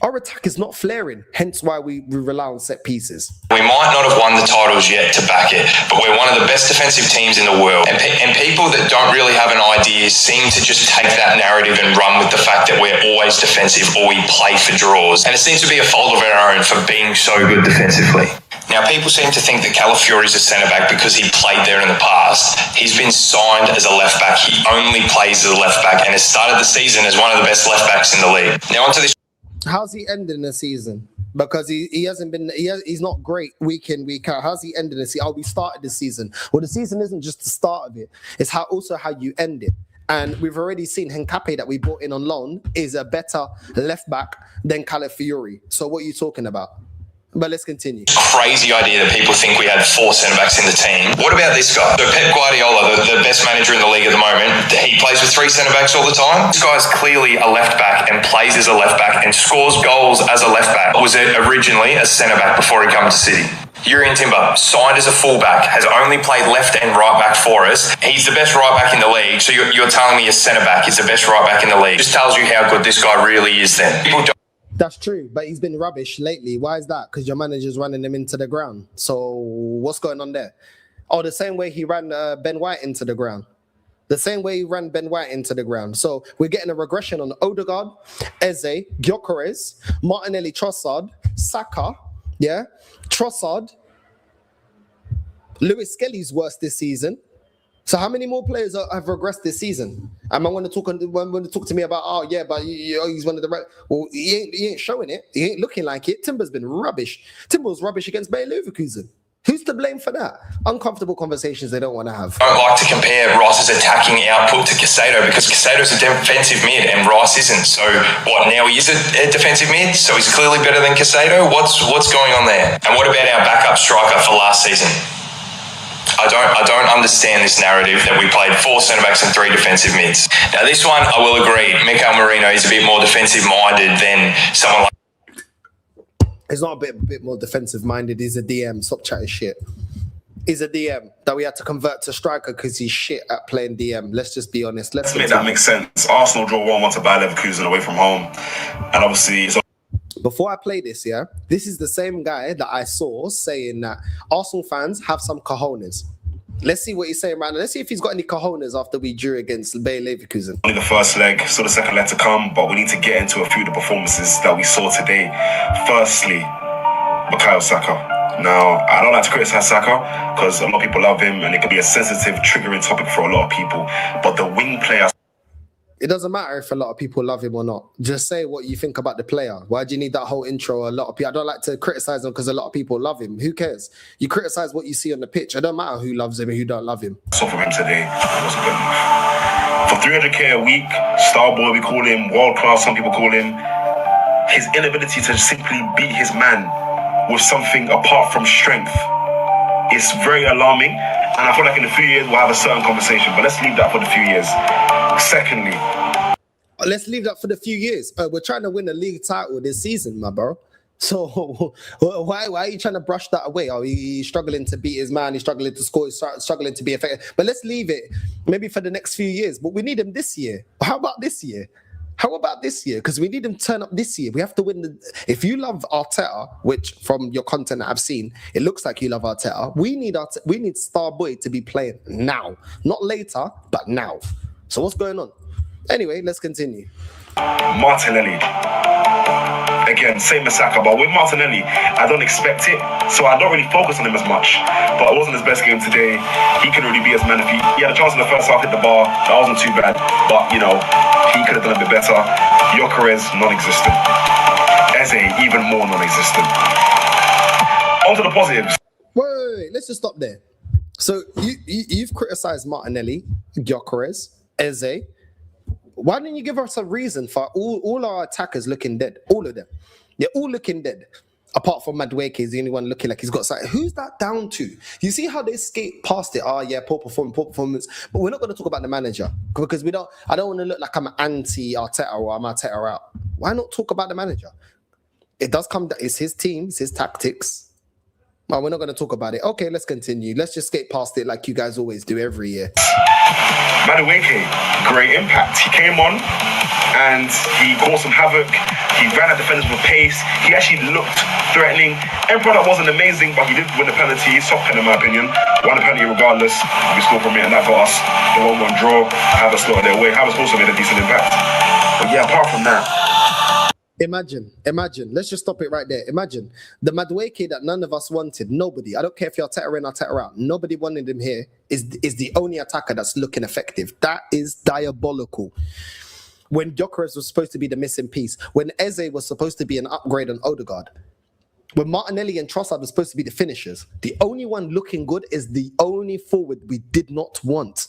Our attack is not flaring, hence why we rely on set pieces. We might not have won the titles yet to back it, but we're one of the best defensive teams in the world. And people that don't really have an idea seem to just take that narrative and run with the fact that we're always defensive or we play for draws. And it seems to be a fault of our own for being so good defensively. Now, people seem to think that Calafiori's a centre-back because he played there in the past. He's been signed as a left-back. He only plays as a left-back and has started the season as one of the best left-backs in the league. Now, onto this. How's he ending the season? Because he hasn't been, he's not great week in, week out. How's he ending the season? Oh, we started the season. Well, the season isn't just the start of it. It's also how you end it. And we've already seen Henkape that we brought in on loan is a better left-back than Calafiori. So what are you talking about? But let's continue. Crazy idea that people think we had 4 centre-backs in the team. What about this guy? So Pep Guardiola, the best manager in the league at the moment, he plays with 3 centre-backs all the time. This guy's clearly a left-back and plays as a left-back and scores goals as a left-back. Was it originally a centre-back before he came to City? Jurrien Timber, signed as a fullback, has only played left and right back for us. He's the best right back in the league. So you're telling me a centre-back is the best right back in the league. Just tells you how good this guy really is then. People don't. That's true, but he's been rubbish lately. Why is that? Because your manager's running him into the ground. So what's going on there? Oh, the same way he ran Ben White into the ground. The same way he ran Ben White into the ground. So we're getting a regression on Odegaard, Eze, Gyökeres, Martinelli, Trossard, Saka, Trossard. Lewis Skelly's worse this season. So how many more players have regressed this season? Am I going to talk to me about, but he's one of the right? Well, he ain't showing it. He ain't looking like it. Timber's been rubbish. Timber was rubbish against Bayer Leverkusen. Who's to blame for that? Uncomfortable conversations they don't want to have. I don't like to compare Rice's attacking output to Caicedo because Caicedo's a defensive mid and Rice isn't. So what, now he is a defensive mid? So he's clearly better than Caicedo? What's going on there? And what about our backup striker for last season? I don't understand this narrative that we played 4 centre-backs and 3 defensive mids. Now, this one, I will agree. Mikel Merino is a bit more defensive-minded than someone like... He's not a bit more defensive-minded. He's a DM. Stop chatting shit. He's a DM that we had to convert to striker because he's shit at playing DM. Let's just be honest. Let's make that make sense. Arsenal draw 1-1 to Bayer Leverkusen away from home. And obviously... Before I play this, this is the same guy that I saw saying that Arsenal fans have some cojones. Let's see what he's saying right now. Let's see if he's got any cojones after we drew against Bayer Leverkusen. Only the first leg, so the second leg to come, but we need to get into a few of the performances that we saw today. Firstly, Bukayo Saka. Now, I don't like to criticize Saka because a lot of people love him and it can be a sensitive, triggering topic for a lot of people. But the wing player... It doesn't matter if a lot of people love him or not. Just say what you think about the player. Why do you need that whole intro? A lot of people, I don't like to criticize him because a lot of people love him. Who cares? You criticize what you see on the pitch. It don't matter who loves him and who don't love him. So from him today, it wasn't good enough. For 300k a week, star boy we call him, world class some people call him, his inability to simply beat his man with something apart from strength is very alarming. And I feel like in a few years we'll have a certain conversation, but let's leave that for the few years. Secondly, let's leave that for the few years. We're trying to win a league title this season, my bro. So why are you trying to brush that away? Oh, he's struggling to beat his man. He's struggling to score. He's struggling to be effective. But let's leave it maybe for the next few years. But we need him this year. How about this year? Because we need him to turn up this year. We have to win. If you love Arteta, which from your content that I've seen, it looks like you love Arteta. We need Star Boy to be playing now, not later, but now. So what's going on? Anyway, let's continue. Martinelli. Again, same as Saka, but with Martinelli, I don't expect it, so I don't really focus on him as much. But it wasn't his best game today. He couldn't really be his man. If he had a chance in the first half, hit the bar. That wasn't too bad, but he could have done a bit better. Gyökeres, non-existent. Eze, even more non-existent. On to the positives. Wait, let's just stop there. So you've criticized Martinelli, Gyökeres, Eze. Why didn't you give us a reason for all our attackers looking dead? All of them. They're all looking dead. Apart from Madueke is the only one looking like he's got something. Who's that down to? You see how they skate past it? Oh, yeah, poor performance. But we're not going to talk about the manager because I don't want to look like I'm anti-Arteta or I'm Arteta out. Why not talk about the manager? It does come, it's his team, it's his tactics. Well, we're not going to talk about it. Okay, let's continue. Let's just skate past it like you guys always do every year. Madueke, great impact. He came on and he caused some havoc. He ran at defenders with pace. He actually looked threatening. End product wasn't amazing, but he did win the penalty. Soft pen, in my opinion. Won the penalty regardless. We scored from it, and that got us the 1-1 draw. Havertz slotted their way. Havertz also made a decent impact. But yeah, apart from that, Imagine. Let's just stop it right there. Imagine the Madueke that none of us wanted. Nobody. I don't care if you're Arteta in or Arteta out. Nobody wanted him here. Is the only attacker that's looking effective. That is diabolical. When Gyökeres was supposed to be the missing piece. When Eze was supposed to be an upgrade on Odegaard. When Martinelli and Trossard were supposed to be the finishers. The only one looking good is the only forward we did not want.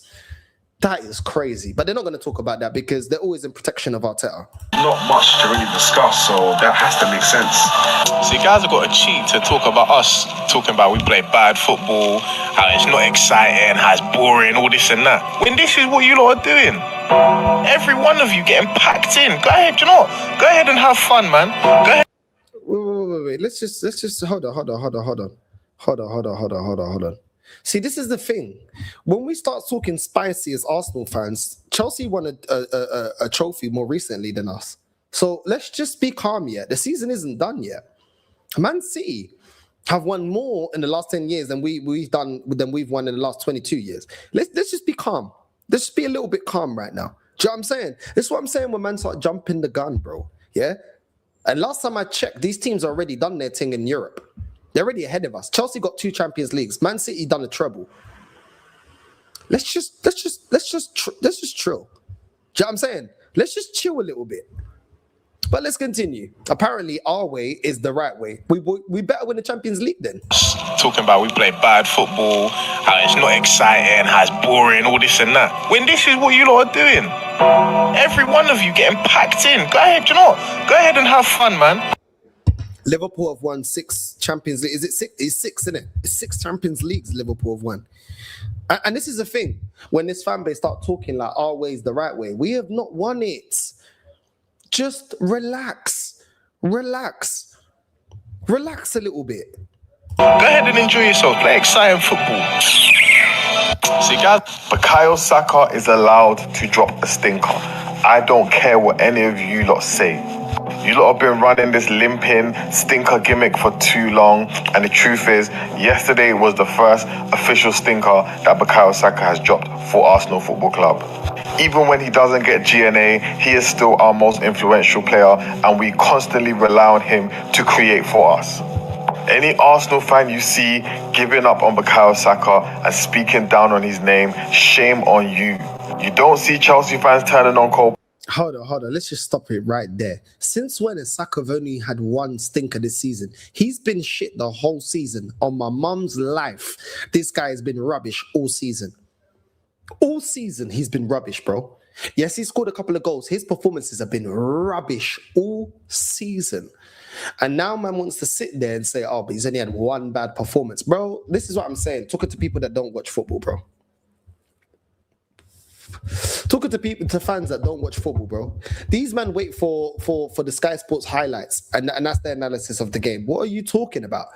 That is crazy. But they're not going to talk about that because they're always in protection of Arteta. Not much to really discuss, so that has to make sense. See, guys have got a cheat to talk about us, talking about we play bad football, how it's not exciting, how it's boring, all this and that. When this is what you lot are doing. Every one of you getting packed in. Go ahead, you know what? Go ahead and have fun, man. Go ahead. Wait. Let's just hold on. See, this is the thing. When we start talking spicy as Arsenal fans, Chelsea won a trophy more recently than us. So let's just be calm yet. The season isn't done yet. Man City have won more in the last 10 years than we've won in the last 22 years. Let's just be calm. Let's just be a little bit calm right now. Do you know what I'm saying? This is what I'm saying when man start jumping the gun, bro. Yeah? And last time I checked, these teams are already done their thing in Europe. They're already ahead of us. Chelsea got 2 Champions Leagues. Man City done a treble. Let's just chill. Do you know what I'm saying? Let's just chill a little bit. But let's continue. Apparently, our way is the right way. We better win the Champions League then. Talking about we play bad football, how it's not exciting, how it's boring, all this and that. When this is what you lot are doing. Every one of you getting packed in. Go ahead, you know what? Go ahead and have fun, man. Liverpool have won 6 Champions League. Is it 6? It's 6, isn't it? It's 6 Champions Leagues Liverpool have won. And this is the thing. When this fan base start talking like our way is the right way, we have not won it. Just relax. Relax a little bit. Go ahead and enjoy yourself. Play exciting football. See, guys, Bukayo Saka is allowed to drop a stinker. I don't care what any of you lot say. You lot have been running this limping stinker gimmick for too long, and the truth is, yesterday was the first official stinker that Bukayo Saka has dropped for Arsenal Football Club. Even when he doesn't get GNA, he is still our most influential player, and we constantly rely on him to create for us. Any Arsenal fan you see giving up on Bukayo Saka and speaking down on his name, shame on you. You don't see Chelsea fans turning on Cole. Hold on. Let's just stop it right there. Since when has Saka only had 1 stinker this season? He's been shit the whole season. On my mum's life, this guy has been rubbish all season. All season, he's been rubbish, bro. Yes, he scored a couple of goals. His performances have been rubbish all season. And now man wants to sit there and say, oh, but he's only had 1 bad performance. Bro, this is what I'm saying. Talking to people that don't watch football, bro. Talking to fans that don't watch football, bro. These men wait for the Sky Sports highlights, and that's their analysis of the game. What are you talking about?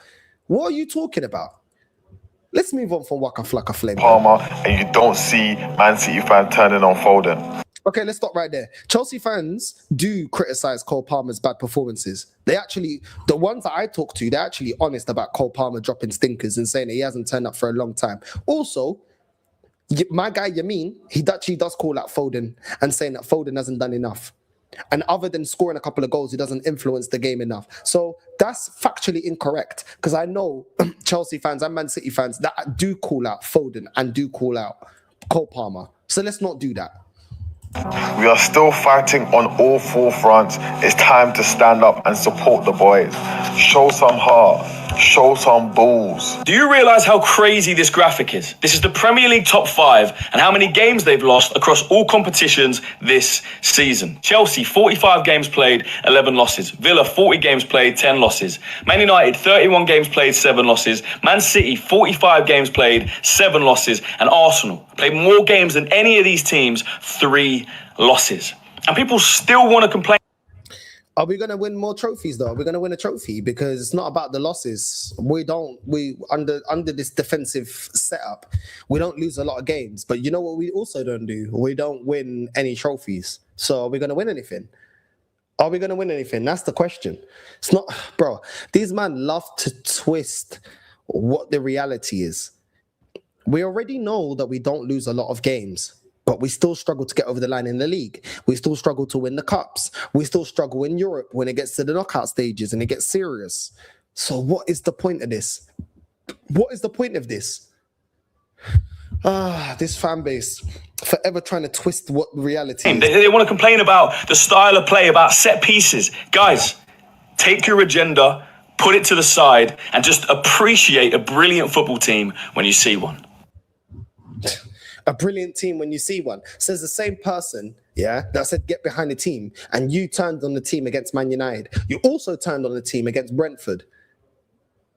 Let's move on from Waka Flocka Flame. Palmer, and you don't see Man City fans turning on Foden. Okay, let's stop right there. Chelsea fans do criticize Cole Palmer's bad performances. The ones that I talk to, they're actually honest about Cole Palmer dropping stinkers and saying that he hasn't turned up for a long time. Also, my guy Yamin, he actually does call out Foden and saying that Foden hasn't done enough. And other than scoring a couple of goals, he doesn't influence the game enough. So that's factually incorrect, because I know Chelsea fans and Man City fans that do call out Foden and do call out Cole Palmer. So let's not do that. We are still fighting on all 4 fronts. It's time to stand up and support the boys. Show some heart. Show some balls. Do you realise how crazy this graphic is? This is the Premier League top 5 and how many games they've lost across all competitions this season. Chelsea, 45 games played, 11 losses. Villa, 40 games played, 10 losses. Man United, 31 games played, 7 losses. Man City, 45 games played, 7 losses. And Arsenal played more games than any of these teams, 3 losses. And people still want to complain. Are we going to win more trophies, though? Are we going to win a trophy? Because it's not about the losses. We under this defensive setup, we don't lose a lot of games. But you know what we also don't do? We don't win any trophies. So are we going to win anything? That's the question. It's not, bro. These men love to twist what the reality is. We already know that we don't lose a lot of games. but we still struggle to get over the line in the league. We still struggle to win the cups. We still struggle in Europe when it gets to the knockout stages and it gets serious. So what is the point of this? What is the point of this? This fan base forever trying to twist what reality is. They want to complain about the style of play, about set pieces. Guys, take your agenda, put it to the side, and just appreciate a brilliant football team when you see one. A brilliant team when you see one. Says the same person, that said get behind the team, and you turned on the team against Man United. You also turned on the team against Brentford.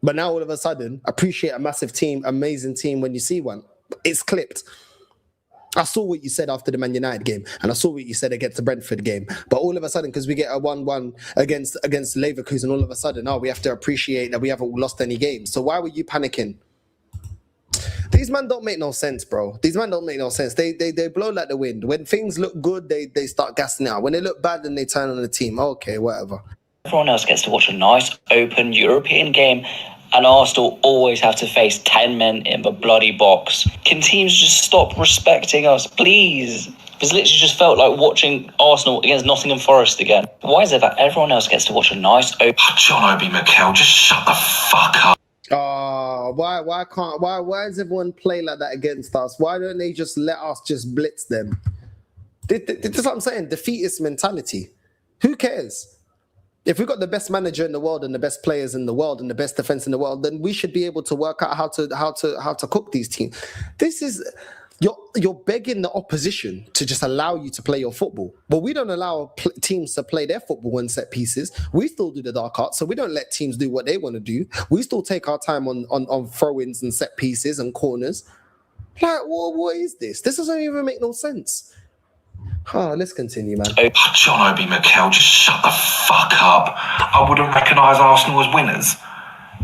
But now all of a sudden, appreciate a massive team, amazing team when you see one. It's clipped. I saw what you said after the Man United game, and I saw what you said against the Brentford game. But all of a sudden, because we get a 1-1 against Leverkusen, all of a sudden, we have to appreciate that we haven't lost any games. So why were you panicking? These men don't make no sense, bro. These men don't make no sense. They blow like the wind. When things look good, they start gassing out. When they look bad, then they turn on the team. Okay, whatever. Everyone else gets to watch a nice, open European game, and Arsenal always have to face 10 men in the bloody box. Can teams just stop respecting us, please? It's literally just felt like watching Arsenal against Nottingham Forest again. Why is it that everyone else gets to watch a nice, open... John Obi Mikel, just shut the fuck up. Why does everyone play like that against us? Why don't they just let us just blitz them? This is what I'm saying. Defeatist mentality. Who cares? If we've got the best manager in the world and the best players in the world and the best defense in the world, then we should be able to work out how to cook these teams. This is you're begging the opposition to just allow you to play your football, but we don't allow teams to play their football in set pieces. We still do the dark arts, so we don't let teams do what they want to do. We still take our time on throw-ins and set pieces and corners. Like, what is this? This doesn't even make no sense. Let's continue, man. John Obi Mikel, just shut the fuck up. I wouldn't recognise Arsenal as winners.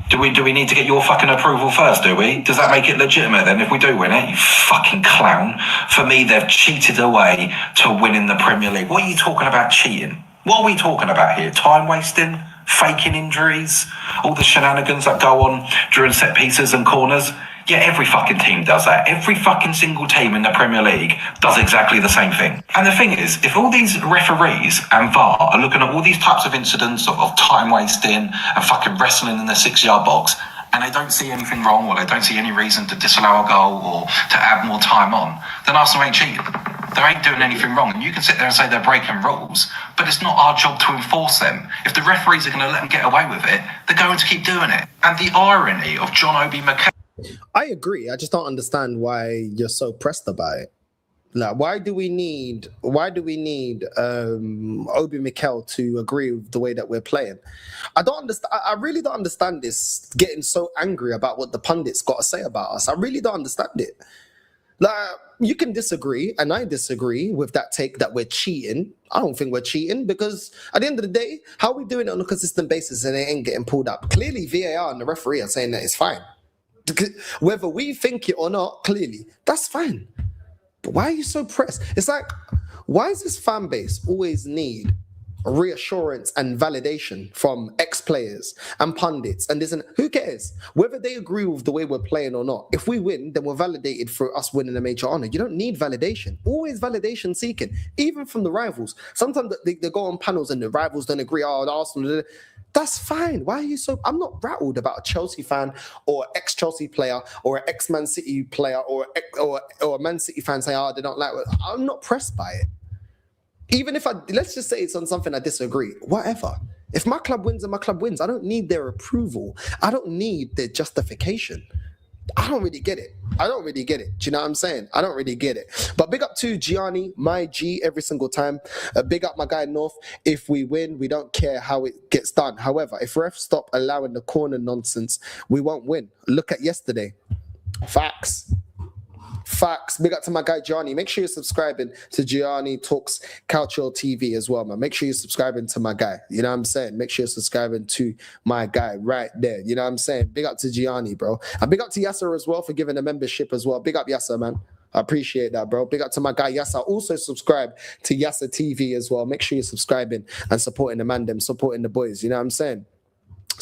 Do we need to get your fucking approval first, do we? Does that make it legitimate then if we do win it? You fucking clown. For me, they've cheated away to winning the Premier League. What are you talking about cheating? What are we talking about here? Time wasting? Faking injuries? All the shenanigans that go on during set pieces and corners? Yeah, every fucking team does that. Every fucking single team in the Premier League does exactly the same thing. And the thing is, if all these referees and VAR are looking at all these types of incidents of time wasting and fucking wrestling in the 6-yard box, and they don't see anything wrong, or they don't see any reason to disallow a goal or to add more time on, then Arsenal ain't cheating. They ain't doing anything wrong. And you can sit there and say they're breaking rules, but it's not our job to enforce them. If the referees are going to let them get away with it, they're going to keep doing it. And the irony of John Obi Mikel... I agree. I just don't understand why you're so pressed about it. Like, why do we need Obi Mikel to agree with the way that we're playing? I don't understand. I really don't understand this getting so angry about what the pundits got to say about us. I really don't understand it. Like, you can disagree, and I disagree with that take that we're cheating. I don't think we're cheating, because at the end of the day, how are we doing it on a consistent basis and it ain't getting pulled up? Clearly, VAR and the referee are saying that it's fine. Whether we think it or not, clearly, that's fine. But why are you so pressed? It's like, why does this fan base always need reassurance and validation from ex-players and pundits? And who cares? Whether they agree with the way we're playing or not, if we win, then we're validated for us winning a major honor. You don't need validation. Always validation seeking, even from the rivals. Sometimes they go on panels and the rivals don't agree. Arsenal... That's fine. Why are you so... I'm not rattled about a Chelsea fan or ex-Chelsea player or an ex-Man City player or a Man City fan saying, they don't like it. I'm not pressed by it. Even if let's just say it's on something I disagree. Whatever. If my club wins and my club wins, I don't need their approval. I don't need their justification. I don't really get it. Do you know what I'm saying? I don't really get it. But big up to Gianni, my G, every single time. Big up my guy North. If we win, we don't care how it gets done. However, if refs stop allowing the corner nonsense, we won't win. Look at yesterday. Facts. Big up to my guy Gianni. Make sure you're subscribing to Gianni Talks Cultural TV as well, man. Make sure you're subscribing to my guy. You know what I'm saying? Make sure you're subscribing to my guy right there. You know what I'm saying? Big up to Gianni, bro. And big up to Yasser as well for giving a membership as well. Big up Yasser, man. I appreciate that, bro. Big up to my guy Yasser. Also subscribe to Yasser TV as well. Make sure you're subscribing and supporting the man, supporting the boys. You know what I'm saying?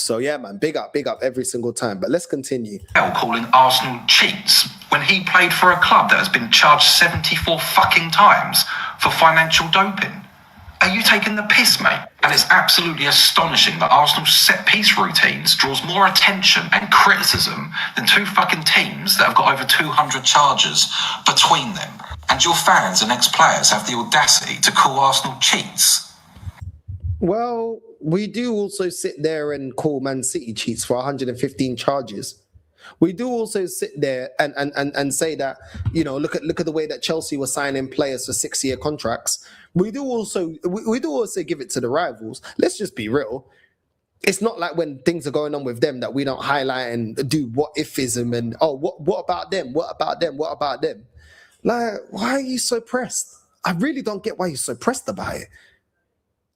So yeah, man, big up every single time. But let's continue. Calling Arsenal cheats when he played for a club that has been charged 74 fucking times for financial doping. Are you taking the piss, mate? And it's absolutely astonishing that Arsenal's set-piece routines draws more attention and criticism than two fucking teams that have got over 200 charges between them. And your fans and ex-players have the audacity to call Arsenal cheats. Well, we do also sit there and call Man City cheats for 115 charges. We do also sit there and say that, you know, look at the way that Chelsea were signing players for 6-year contracts. We do also give it to the rivals. Let's just be real. It's not like when things are going on with them that we don't highlight and do what ifism and what about them? What about them? What about them? Like, why are you so pressed? I really don't get why you're so pressed about it.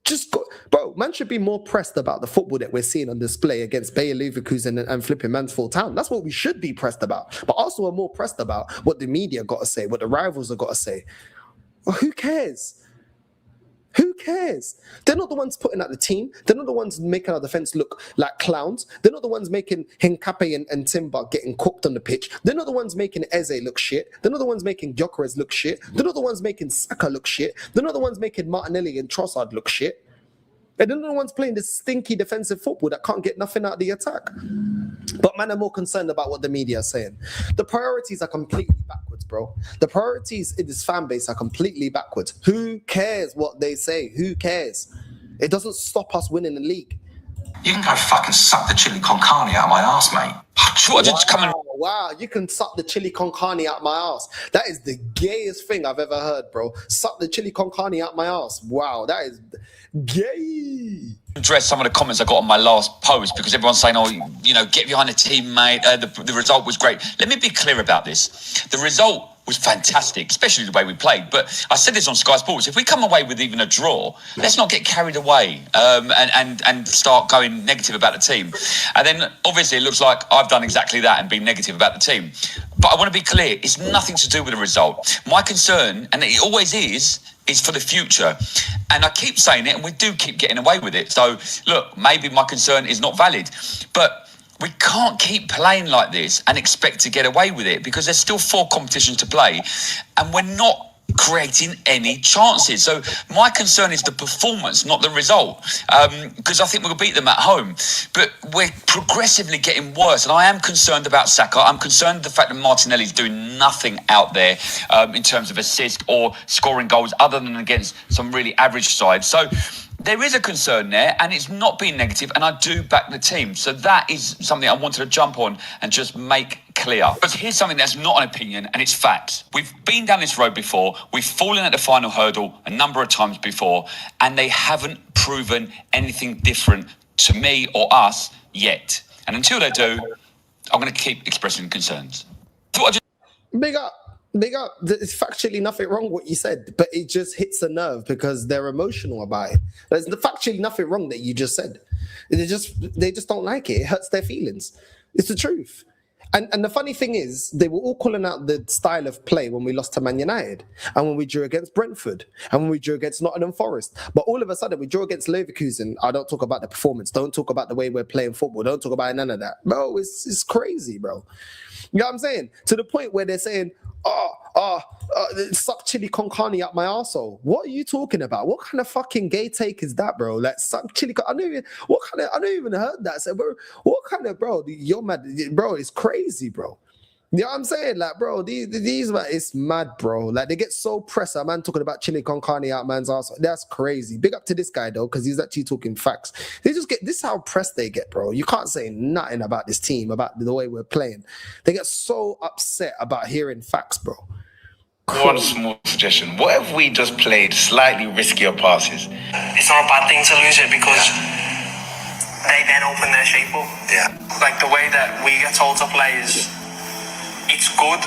Just go, bro, man should be more pressed about the football that we're seeing on display against Bayer Leverkusen and flipping Mansfield Town. That's what we should be pressed about. But also we're more pressed about what the media got to say, what the rivals have got to say. Well, who cares? Who cares? They're not the ones putting out the team. They're not the ones making our defense look like clowns. They're not the ones making Hincapié and Timber getting cooked on the pitch. They're not the ones making Eze look shit. They're not the ones making Gyökeres look shit. They're not the ones making Saka look shit. They're not the ones making Martinelli and Trossard look shit. And they're not the ones playing this stinky defensive football that can't get nothing out of the attack. But man, I'm more concerned about what the media are saying. The priorities are completely backwards, bro. The priorities in this fan base are completely backwards. Who cares what they say? Who cares? It doesn't stop us winning the league. You can go fucking suck the chili con carne out of my arse, mate. Wow, you can suck the chili con carne out my ass. That is the gayest thing I've ever heard, bro. Suck the chili con carne out my ass. Wow, that is gay. Address some of the comments I got on my last post because everyone's saying, oh, you know, get behind the team, mate. The result was great. Let me be clear about this. The result was fantastic, especially the way we played. But I said this on Sky Sports, if we come away with even a draw, let's not get carried away and start going negative about the team. And then obviously it looks like I've done exactly that and been negative about the team. But I want to be clear, it's nothing to do with the result. My concern, and it always is for the future. And I keep saying it and we do keep getting away with it. So look, maybe my concern is not valid, but we can't keep playing like this and expect to get away with it because there's still 4 competitions to play and we're not creating any chances. So my concern is the performance, not the result, because I think we'll beat them at home. But we're progressively getting worse, and I am concerned about Saka. I'm concerned with the fact that Martinelli's doing nothing out there in terms of assist or scoring goals other than against some really average sides. So there is a concern there, and it's not being negative, and I do back the team. So that is something I wanted to jump on and just make clear. But here's something that's not an opinion, and it's facts. We've been down this road before. We've fallen at the final hurdle a number of times before, and they haven't proven anything different to me or us yet. And until they do, I'm going to keep expressing concerns. Big up. There's factually nothing wrong with what you said, but it just hits a nerve because they're emotional about it. There's factually nothing wrong that you just said. They just don't like it. It hurts their feelings. It's the truth. And the funny thing is, they were all calling out the style of play when we lost to Man United, and when we drew against Brentford, and when we drew against Nottingham Forest. But all of a sudden, we drew against Leverkusen. I don't talk about the performance. Don't talk about the way we're playing football. Don't talk about none of that. Bro, it's crazy, bro. You know what I'm saying? To the point where they're saying, suck chili con carne up my arsehole. What are you talking about? What kind of fucking gay take is that, bro? Like, suck chili con... I don't even heard that. So, bro, what kind of, bro, you're mad, bro, it's crazy, bro. You know what I'm saying? Like, bro, these man, it's mad, bro. Like, they get so pressed. A man talking about chili con carne out man's ass. That's crazy. Big up to this guy, though, because he's actually talking facts. They just get, this is how pressed they get, bro. You can't say nothing about this team, about the way we're playing. They get so upset about hearing facts, bro. One small suggestion. What if we just played slightly riskier passes? It's not a bad thing to lose it because they then open their shape up. Yeah. Like the way that we get told to play is, it's good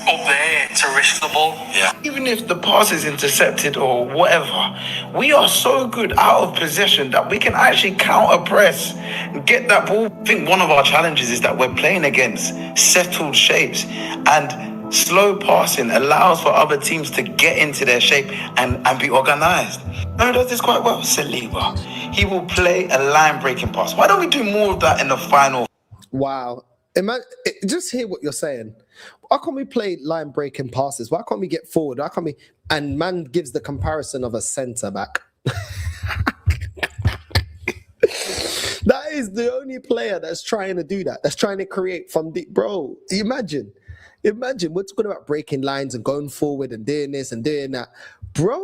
up there to risk the ball. Yeah. Even if the pass is intercepted or whatever, we are so good out of possession that we can actually counter press and get that ball. I think one of our challenges is that we're playing against settled shapes, and Slow passing allows for other teams to get into their shape and be organised. Who does this quite well? Saliba. He will play a line-breaking pass. Why don't we do more of that in the final? Wow. Just hear what you're saying. Why can't we play line-breaking passes? Why can't we get forward? Why can't we? And man gives the comparison of a centre-back. That is the only player that's trying to do that. That's trying to create from the... Bro, imagine, we're talking about breaking lines and going forward and doing this and doing that. Bro,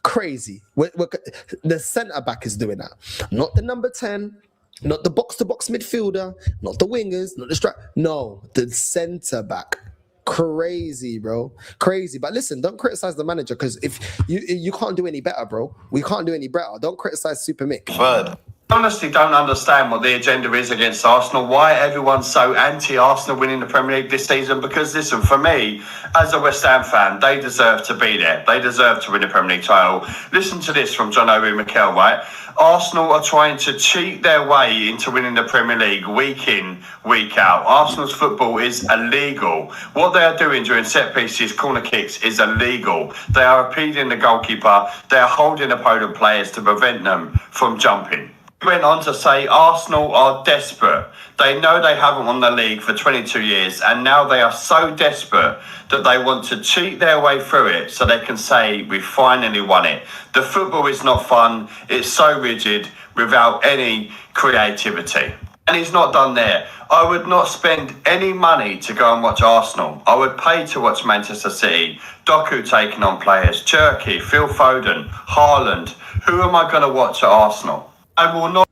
crazy. The centre-back is doing that. Not the number 10, not the box-to-box midfielder, not the wingers, not the striker. No, the centre-back. Crazy, bro. Crazy. But listen, don't criticize the manager, because if you can't do any better, bro. We can't do any better. Don't criticize Super Mick. Third. I honestly don't understand what the agenda is against Arsenal. Why everyone's so anti-Arsenal winning the Premier League this season? Because listen, for me, as a West Ham fan, they deserve to be there. They deserve to win the Premier League title. Listen to this from John Obi Mikel, right? Arsenal are trying to cheat their way into winning the Premier League week in, week out. Arsenal's football is illegal. What they are doing during set pieces, corner kicks, is illegal. They are impeding the goalkeeper. They are holding opponent players to prevent them from jumping. He went on to say Arsenal are desperate. They know they haven't won the league for 22 years, and now they are so desperate that they want to cheat their way through it so they can say we finally won it. The football is not fun. It's so rigid without any creativity. And he's not done there. I would not spend any money to go and watch Arsenal. I would pay to watch Manchester City, Doku taking on players, Cherki, Phil Foden, Haaland. Who am I going to watch at Arsenal? I will not.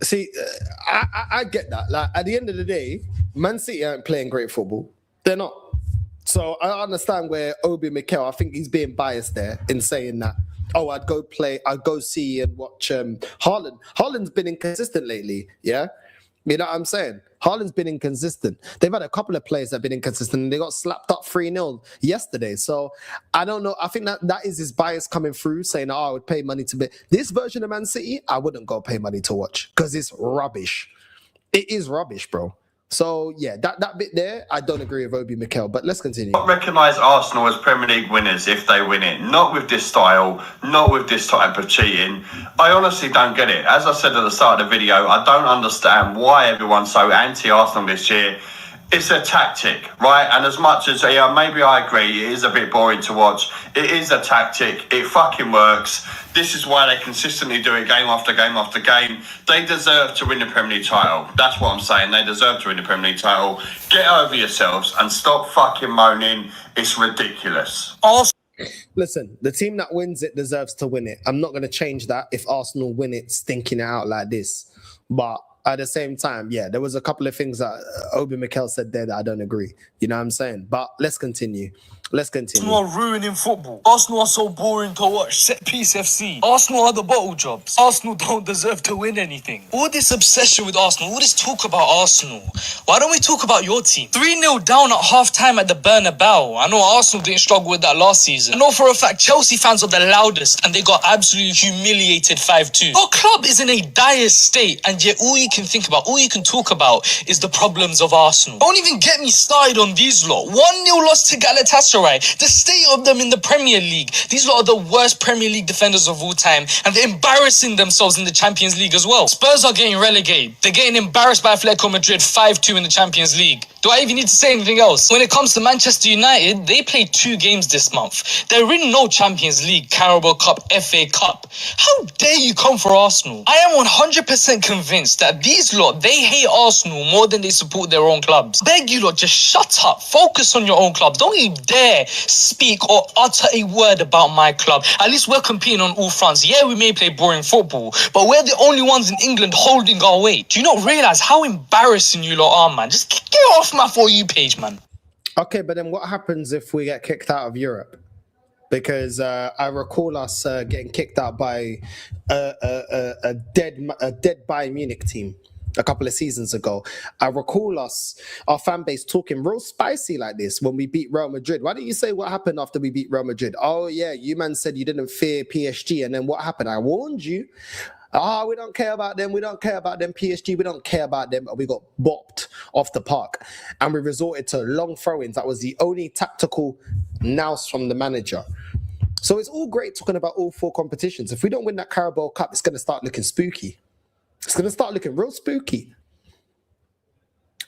See, I get that. Like, at the end of the day, Man City aren't playing great football. They're not. So I understand where Obi Mikel, I think he's being biased there in saying that, oh, I'd go see and watch Haaland. Haaland's been inconsistent lately, yeah? You know what I'm saying? Haaland's been inconsistent. They've had a couple of players that have been inconsistent, and they got slapped up 3-0 yesterday. So I don't know. I think that is his bias coming through, saying, oh, I would pay money to be. This version of Man City, I wouldn't go pay money to watch, because it's rubbish. It is rubbish, bro. So, yeah, that bit there, I don't agree with Obi Mikel, but let's continue. Not recognise Arsenal as Premier League winners if they win it. Not with this style, not with this type of cheating. I honestly don't get it. As I said at the start of the video, I don't understand why everyone's so anti-Arsenal this year. It's a tactic, right? And as much as, yeah, maybe I agree, it is a bit boring to watch. It is a tactic. It fucking works. This is why they consistently do it game after game after game. They deserve to win the Premier League title. That's what I'm saying. They deserve to win the Premier League title. Get over yourselves and stop fucking moaning. It's ridiculous. Listen, the team that wins it deserves to win it. I'm not going to change that if Arsenal win it stinking it out like this. But at the same time, yeah, there was a couple of things that Obi Mikel said there that I don't agree. You know what I'm saying? But let's continue. Arsenal are ruining football. Arsenal are so boring to watch. Set piece FC. Arsenal are the bottle jobs. Arsenal don't deserve to win anything. All this obsession with Arsenal, all this talk about Arsenal. Why don't we talk about your team? 3-0 down at half-time at the Bernabeu. I know Arsenal didn't struggle with that last season. I know for a fact Chelsea fans are the loudest and they got absolutely humiliated 5-2. Our club is in a dire state, and yet all you can think about, all you can talk about is the problems of Arsenal. Don't even get me started on these lot. 1-0 loss to Galatasaray. The state of them in the Premier League. These lot are the worst Premier League defenders of all time, and they're embarrassing themselves in the Champions League as well. Spurs are getting relegated. They're getting embarrassed by Atletico Madrid 5-2 in the Champions League. Do I even need to say anything else? When it comes to Manchester United, they played 2 games this month. They're in no Champions League, Carabao Cup, FA Cup. How dare you come for Arsenal? I am 100% convinced that these lot, they hate Arsenal more than they support their own clubs. Beg you lot, just shut up. Focus on your own club. Don't you dare speak or utter a word about my club. At least we're competing on all fronts. Yeah, we may play boring football, but we're the only ones in England holding our weight. Do you not realise how embarrassing you lot are, man? Just get off my For You page, man. Okay, but then what happens if we get kicked out of Europe? Because I recall us getting kicked out by a dead Bayern Munich team a couple of seasons ago. I recall our fan base talking real spicy like this when we beat Real Madrid. Why don't you say what happened after we beat Real Madrid? Oh yeah, you man said you didn't fear PSG, and then what happened? I warned you. We don't care about them. We don't care about them. PSG, we don't care about them. We got bopped off the park. And we resorted to long throw-ins. That was the only tactical nous from the manager. So it's all great talking about all 4 competitions. If we don't win that Carabao Cup, it's going to start looking spooky. It's going to start looking real spooky.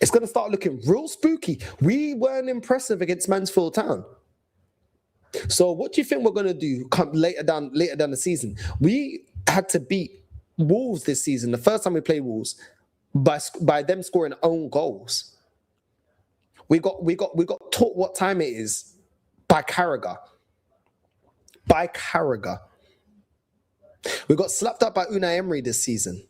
It's going to start looking real spooky. We weren't impressive against Mansfield Town. So what do you think we're going to do come later down the season? We had to beat Wolves this season, the first time we played Wolves, by them scoring own goals. We got taught what time it is by Carragher. We got slapped up by Unai Emery this season.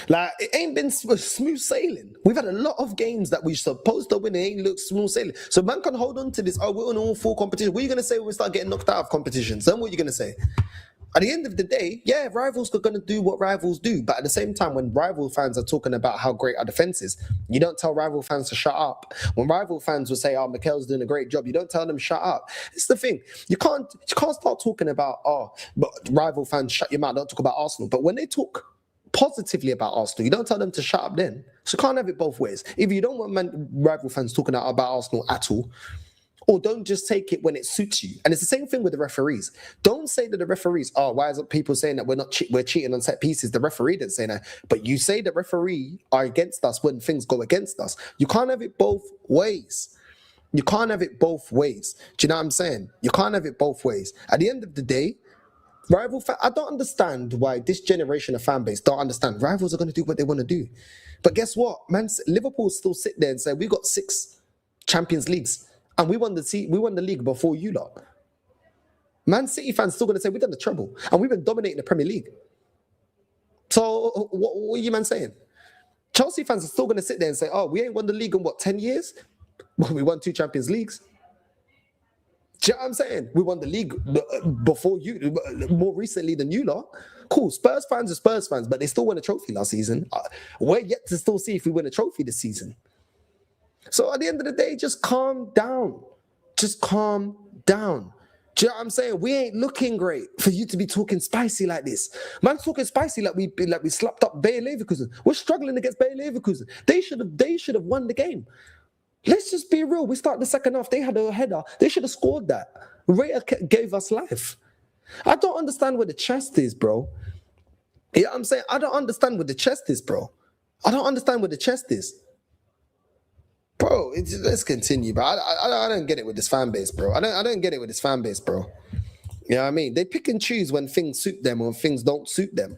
Like, it ain't been smooth sailing. We've had a lot of games that we're supposed to win. It ain't look smooth sailing. So man can hold on to this. Oh, we're on all 4 competitions. What are you going to say when we start getting knocked out of competitions? Then what are you going to say? At the end of the day, yeah, rivals are going to do what rivals do. But at the same time, when rival fans are talking about how great our defense is, you don't tell rival fans to shut up. When rival fans will say, oh, Mikel's doing a great job, you don't tell them shut up. It's the thing. You can't start talking about, but rival fans, shut your mouth, don't talk about Arsenal. But when they talk positively about Arsenal, you don't tell them to shut up then. So you can't have it both ways. Either you don't want rival fans talking about Arsenal at all, or don't just take it when it suits you. And it's the same thing with the referees. Don't say to the referees, why is it people saying that we're cheating on set pieces? The referee didn't say that. But you say the referee are against us when things go against us. You can't have it both ways. You can't have it both ways. Do you know what I'm saying? You can't have it both ways. At the end of the day, I don't understand why this generation of fan base don't understand. Rivals are going to do what they want to do. But guess what? Man, Liverpool still sit there and say, we got 6 Champions Leagues and we won the league before you lot. Man City fans still going to say, we've done the treble and we've been dominating the Premier League. So what are you man saying? Chelsea fans are still going to sit there and say, we ain't won the league in 10 years? Well, we won 2 Champions Leagues. Do you know what I'm saying? We won the league before you, more recently than you lot. Cool. Spurs fans are Spurs fans, but they still won a trophy last season. We're yet to still see if we win a trophy this season. So at the end of the day, just calm down. Just calm down. Do you know what I'm saying? We ain't looking great for you to be talking spicy like this. Man's talking spicy like we slapped up Bayer Leverkusen. We're struggling against Bayer Leverkusen. They should have won the game. Let's just be real. We start the second half. They had a header. They should have scored that. Raya gave us life. I don't understand where the chest is, bro. You know what I'm saying? I don't understand where the chest is, bro. I don't understand where the chest is. Bro, let's continue, bro. I don't get it with this fan base, bro. I don't get it with this fan base, bro. You know what I mean? They pick and choose when things suit them or when things don't suit them.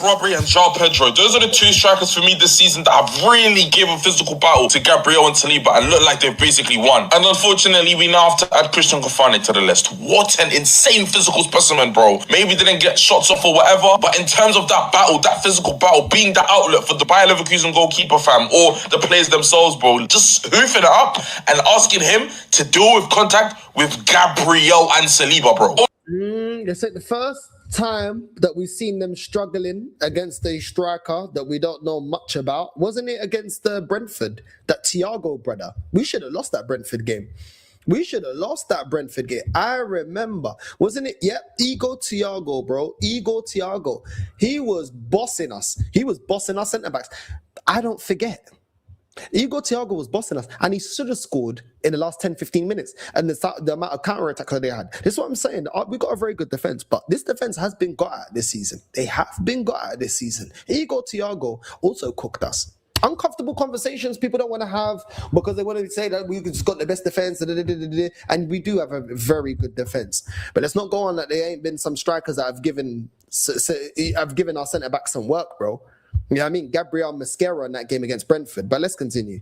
Robbery and João Pedro. Those are the 2 strikers for me this season that have really given physical battle to Gabriel and Saliba and look like they've basically won. And unfortunately, we now have to add Christian Kofane to the list. What an insane physical specimen, bro. Maybe didn't get shots off or whatever, but in terms of that battle, that physical battle, being the outlet for the Bayer Leverkusen goalkeeper fam or the players themselves, bro, just hoofing it up and asking him to deal with contact with Gabriel and Saliba, bro. They said the first time that we've seen them struggling against a striker that we don't know much about, wasn't it against Brentford, that Thiago brother? We should have lost that Brentford game. I remember, wasn't it? Yep, Igor Thiago, bro. Igor Thiago. He was bossing us. He was bossing our centre-backs. I don't forget. Igor Thiago was bossing us, and he should have scored in the last 10, 15 minutes. And the amount of counter-attacks that they had. This is what I'm saying. We got a very good defence, but this defence has been got at this season. They have been got at this season. Igor Thiago also cooked us. Uncomfortable conversations people don't want to have because they want to say that we just got the best defence, and we do have a very good defence. But let's not go on that there ain't been some strikers that have given our centre-back some work, bro. You know what I mean? Gabriel Mascara in that game against Brentford. But let's continue.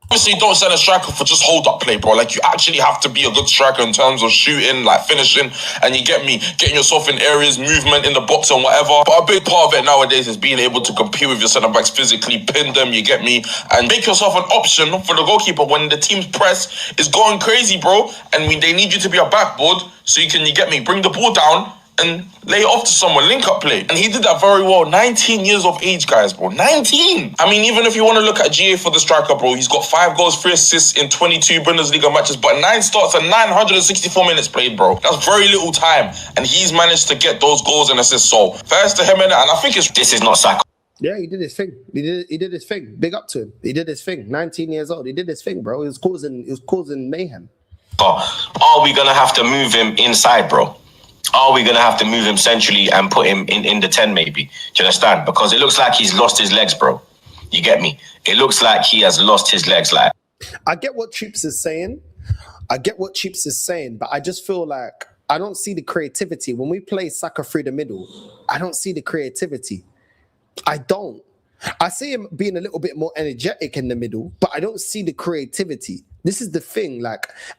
Obviously, you don't send a striker for just hold-up play, bro. Like, you actually have to be a good striker in terms of shooting, like finishing, and you get me, getting yourself in areas, movement in the box and whatever. But a big part of it nowadays is being able to compete with your centre-backs physically, pin them, you get me, and make yourself an option for the goalkeeper when the team's press is going crazy, bro, and they need you to be a backboard so you get me, bring the ball down and lay it off to someone, link up play. And he did that very well. 19 years of age, guys, bro. 19! I mean, even if you want to look at GA for the striker, bro, he's got 5 goals, 3 assists in 22 Bundesliga matches, but 9 starts and 964 minutes played, bro. That's very little time. And he's managed to get those goals and assists. So, first to him, and I think this is not Saka. Yeah, he did his thing. He did his thing. Big up to him. He did his thing. 19 years old. He did his thing, bro. He was causing mayhem. Are we gonna have to move him inside, bro? Are we gonna have to move him centrally and put him in the 10 maybe? Do you understand? Because it looks like he's lost his legs, bro. You get me? It looks like he has lost his legs. Like, I get what Chips is saying. But I just feel like I don't see the creativity. When we play Saka through the middle, I don't see the creativity. I don't. I see him being a little bit more energetic in the middle, but I don't see the creativity. This is the thing,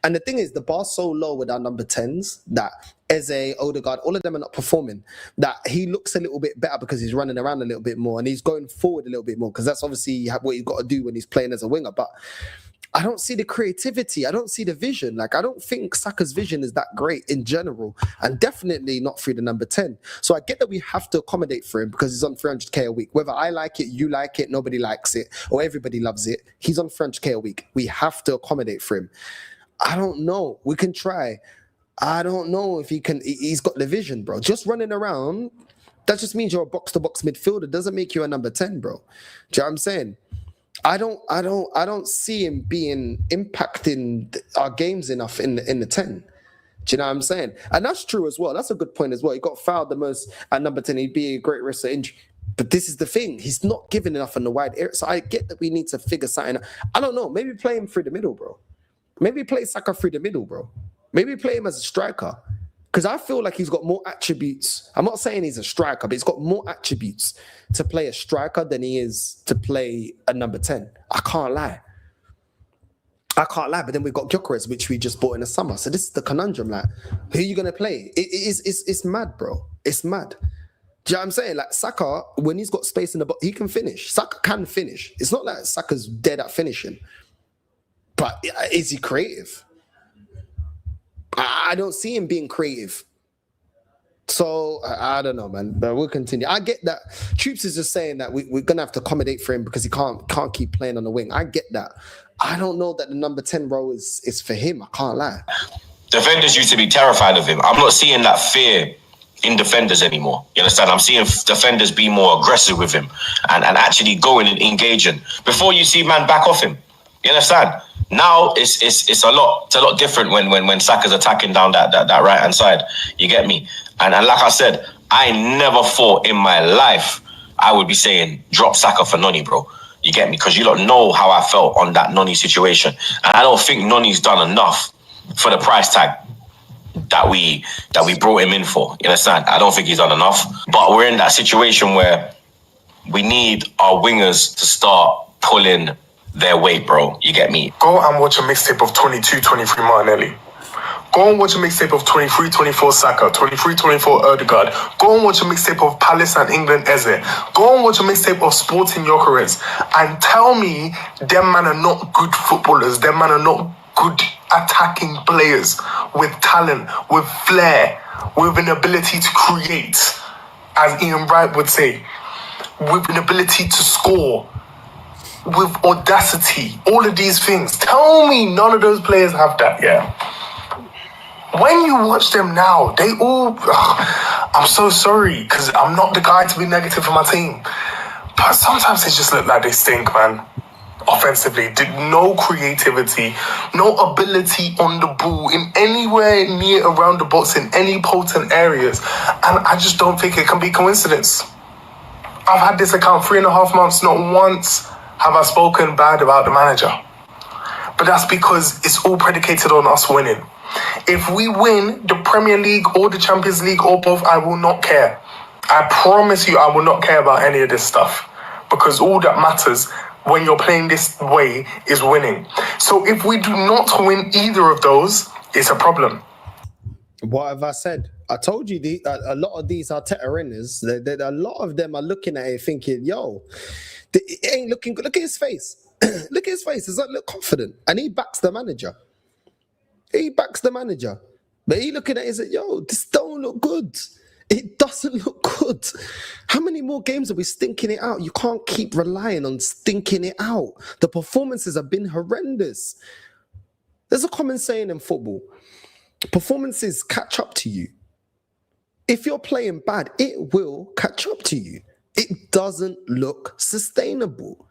and the thing is, the bar's so low with our number 10s that Eze, Odegaard, all of them are not performing, that he looks a little bit better because he's running around a little bit more and he's going forward a little bit more, because that's obviously what you've got to do when he's playing as a winger. But I don't see the creativity. I don't see the vision. I don't think Saka's vision is that great in general, and definitely not through the number 10. So I get that we have to accommodate for him because he's on 300k a week. Whether I like it, you like it, nobody likes it, or everybody loves it, he's on 300k a week. We have to accommodate for him. I don't know. We can try. I don't know if he can. He's got the vision, bro. Just running around, that just means you're a box-to-box midfielder. Doesn't make you a number 10, bro. Do you know what I'm saying? I don't see him impacting our games enough in the 10. Do you know what I'm saying? And that's true as well. That's a good point as well. He got fouled the most at number 10. He'd be a great risk of injury. But this is the thing. He's not giving enough in the wide area. So I get that we need to figure something out. I don't know. Maybe play him through the middle, bro. Maybe play Saka through the middle, bro. Maybe play him as a striker. Because I feel like he's got more attributes. I'm not saying he's a striker, but he's got more attributes to play a striker than he is to play a number 10. I can't lie. But then we've got Gyökeres, which we just bought in the summer. So this is the conundrum. Who are you going to play? It's mad, bro. It's mad. Do you know what I'm saying? Saka, when he's got space in the box, he can finish. Saka can finish. It's not like Saka's dead at finishing. But is he creative? I don't see him being creative. So, I don't know, man. But we'll continue. I get that. Troops is just saying that we're going to have to accommodate for him because he can't keep playing on the wing. I get that. I don't know that the number 10 role is for him. I can't lie. defenders used to be terrified of him. I'm not seeing that fear in defenders anymore. You understand? I'm seeing defenders be more aggressive with him and actually going and engaging. Before you see man back off him. You understand? Now it's a lot different when Saka's attacking down that right hand side. You get me? And like I said, I never thought in my life I would be saying drop Saka for Noni, bro. You get me? Because you don't know how I felt on that Noni situation. And I don't think Noni's done enough for the price tag that we brought him in for. You understand? I don't think he's done enough. But we're in that situation where we need our wingers to start pulling their weight, bro. You get me? Go and watch a mixtape of 22-23 Martinelli. Go and watch a mixtape of 23-24 Saka, 23-24 Ødegaard. Go and watch a mixtape of Palace and England Eze. Go and watch a mixtape of Sporting Gyökeres. And tell me them man are not good footballers. Them man are not good attacking players with talent, with flair, with an ability to create, as Ian Wright would say, with an ability to score, with audacity, all of these things. Tell me none of those players have that, yeah? When you watch them now, they all... I'm so sorry, because I'm not the guy to be negative for my team. But sometimes they just look like they stink, man. Offensively, did no creativity, no ability on the ball in anywhere near around the box in any potent areas. And I just don't think it can be coincidence. I've had this account 3.5 months, not once have I spoken bad about the manager. But that's because it's all predicated on us winning. If we win the Premier League or the Champions League or both, I will not care. I promise you, I will not care about any of this stuff. Because all that matters when you're playing this way is winning. So if we do not win either of those, it's a problem. What have I said? I told you a lot of these Arteta winners, a lot of them are looking at it thinking, yo, it ain't looking good. Look at his face. Look at his face. Does that look confident? And he backs the manager. But he looking at it and said, yo, this don't look good. It doesn't look good. How many more games are we stinking it out? You can't keep relying on stinking it out. The performances have been horrendous. There's a common saying in football. Performances catch up to you. If you're playing bad, it will catch up to you. It doesn't look sustainable.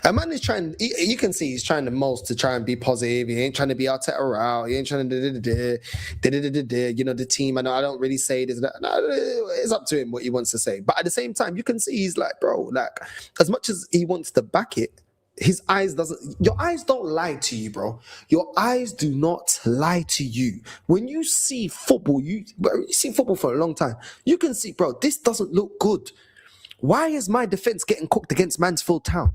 A man is trying, you can see he's trying the most to try and be positive. He ain't trying to be Arteta out. He ain't trying to the team. I know I don't really say this. No, it's up to him what he wants to say. But at the same time, you can see he's like, bro, like, as much as he wants to back it, your eyes don't lie to you, bro. Your eyes do not lie to you. When you see football, you see football for a long time, you can see, bro, this doesn't look good. Why is my defense getting cooked against Mansfield Town?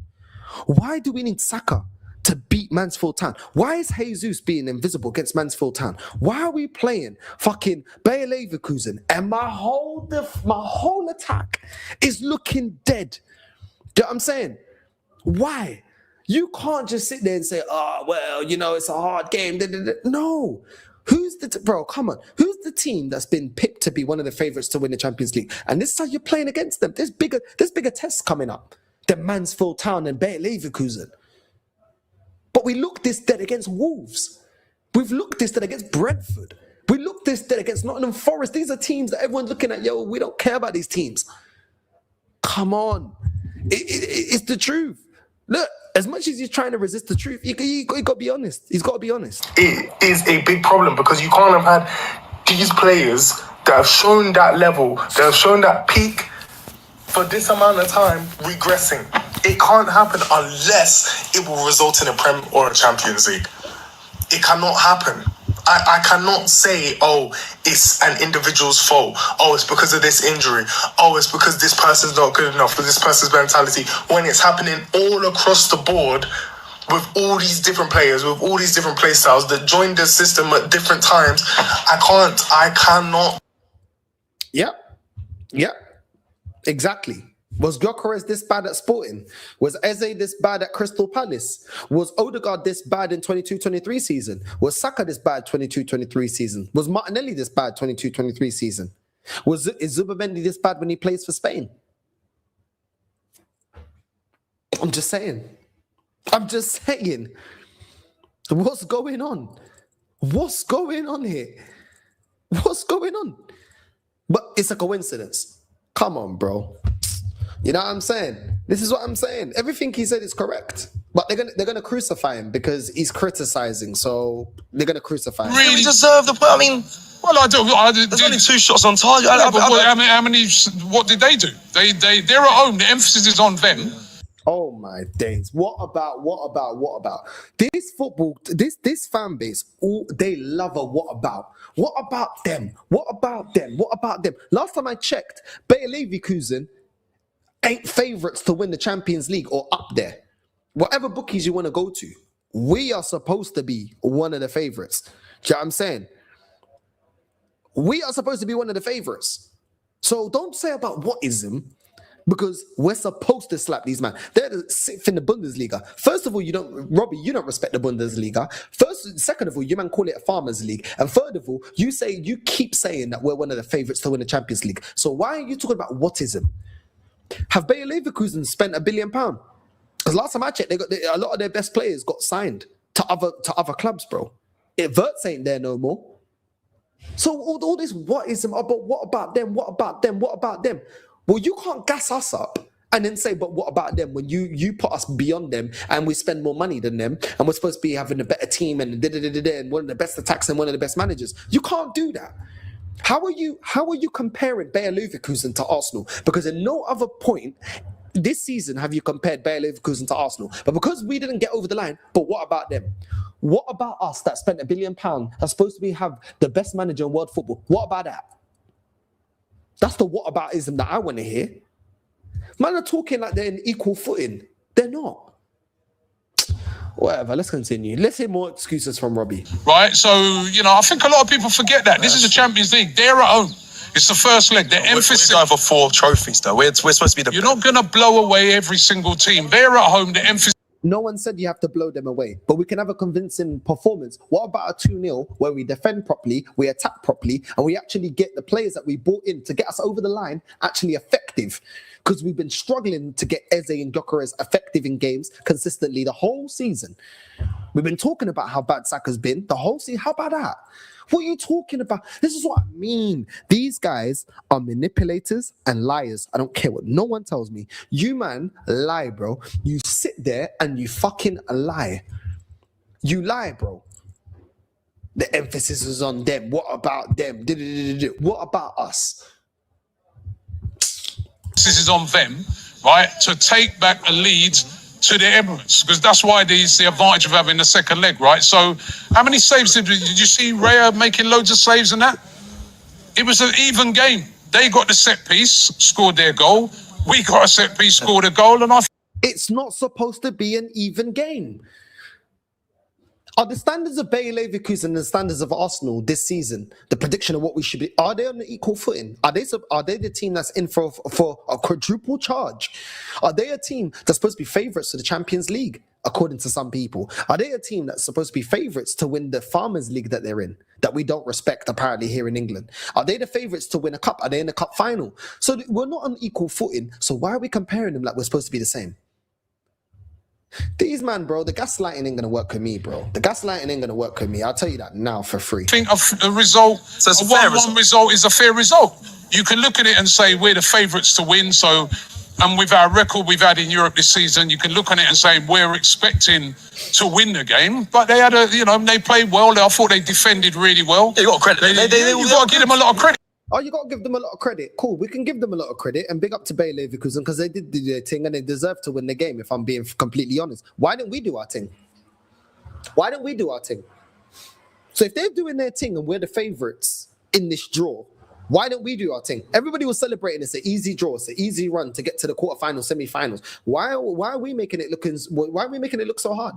Why do we need Saka to beat Mansfield Town? Why is Jesus being invisible against Mansfield Town? Why are we playing fucking Bayer Leverkusen and my whole attack is looking dead? Do you know what I'm saying? Why? You can't just sit there and say, oh, well, it's a hard game. No. Who's bro, come on. Who's the team that's been picked to be one of the favourites to win the Champions League? And this is how you're playing against them. There's bigger tests coming up than Mansfield Town and Bayer Leverkusen. But we look this dead against Wolves. We've looked this dead against Brentford. We looked this dead against Nottingham Forest. These are teams that everyone's looking at, we don't care about these teams. Come on. It's the truth. Look, as much as he's trying to resist the truth, he got to be honest. He's got to be honest. It is a big problem because you can't have had these players that have shown that level, that have shown that peak for this amount of time regressing. It can't happen unless it will result in a Prem or a Champions League. It cannot happen. I cannot say, it's an individual's fault. It's because of this injury. It's because this person's not good enough for this person's mentality. When it's happening all across the board with all these different players, with all these different play styles that joined the system at different times, I cannot. Yep. Exactly. Was Gyökeres this bad at Sporting? Was Eze this bad at Crystal Palace? Was Odegaard this bad in 22-23 season? Was Saka this bad 22-23 season? Was Martinelli this bad 22-23 season? Is Zubimendi this bad when he plays for Spain? I'm just saying. What's going on? What's going on here? What's going on? But it's a coincidence. Come on, bro. You know what I'm saying? This is what I'm saying. Everything he said is correct. But they're gonna crucify him because he's criticizing. So they're gonna crucify him. Really deserve the point. I mean, there's only 2 shots on target. How many? What did they do? They're at home. The emphasis is on them. Oh my days! What about this football? This fan base, they love a what about? What about them? What about them? What about them? Last time I checked, Bayer Leverkusen ain't favourites to win the Champions League or up there. Whatever bookies you want to go to, we are supposed to be one of the favourites. Do you know what I'm saying? We are supposed to be one of the favourites. So don't say about whatism, because we're supposed to slap these men. They're the 6th in the Bundesliga. First of all, you don't respect the Bundesliga. Second of all, you man call it a farmers league. And third of all, you keep saying that we're one of the favourites to win the Champions League. So why are you talking about whatism? Have Bayer Leverkusen spent £1 billion? Because last time I checked, a lot of their best players got signed to other clubs, bro. Verts ain't there no more. So all this whatism, but what about them? What about them? What about them? Well, you can't gas us up and then say, but what about them? When you put us beyond them and we spend more money than them and we're supposed to be having a better team and and one of the best attacks and one of the best managers. You can't do that. How are you comparing Bayer Leverkusen to Arsenal? Because at no other point this season have you compared Bayer Leverkusen to Arsenal. But because we didn't get over the line, but what about them? What about us that spent £1 billion that's supposed to have the best manager in world football? What about that? That's the whataboutism that I want to hear. Man are talking like they're in equal footing. They're not. Whatever, let's continue. Let's hear more excuses from Robbie. Right, so, I think a lot of people forget that. This is the Champions League. They're at home. It's the first leg. We're going for 4 trophies, though. We're supposed to be the... You're not going to blow away every single team. They're at home. The emphasis... No one said you have to blow them away, but we can have a convincing performance. What about a 2-0 where we defend properly, we attack properly, and we actually get the players that we brought in to get us over the line actually effective? Because we've been struggling to get Eze and Gyökeres effective in games consistently the whole season. We've been talking about how bad Saka's been the whole season. How about that? What are you talking about? This is what I mean. These guys are manipulators and liars. I don't care what no one tells me. You, man, lie, bro. You sit there and you fucking lie. You lie, bro. The emphasis is on them. What about them? What about us? This is on them, right, to take back a lead to the Emirates, because that's why there's the advantage of having the second leg, right? So how many saves did you see Raya making loads of saves and that? It was an even game. They got the set piece, scored their goal. We got a set piece, scored a goal, and it's not supposed to be an even game. Are the standards of Bayer Leverkusen and the standards of Arsenal this season, the prediction of what we should be, are they on the equal footing? Are they the team that's in for a quadruple charge? Are they a team that's supposed to be favourites to the Champions League, according to some people? Are they a team that's supposed to be favourites to win the Farmers League that they're in, that we don't respect apparently here in England? Are they the favourites to win a cup? Are they in the cup final? So we're not on equal footing. So why are we comparing them like we're supposed to be the same? These man, bro, the gaslighting ain't gonna work with me, bro. The gaslighting ain't gonna work with me. I'll tell you that now for free. I think a result, so a 1-1 result is a fair result. You can look at it and say we're the favourites to win. So, and with our record we've had in Europe this season, you can look on it and say we're expecting to win the game. But they had they played well. I thought they defended really well. You got credit. You got to give them a lot of credit. Oh, you got to give them a lot of credit. Cool, we can give them a lot of credit and big up to Bayer Leverkusen because they did do their thing and they deserve to win the game, if I'm being completely honest. Why didn't we do our thing? Why didn't we do our thing? So if they're doing their thing and we're the favourites in this draw, why don't we do our thing? Everybody was celebrating it's an easy draw, it's an easy run to get to the quarterfinals, semi-finals. Why are we making it look so hard?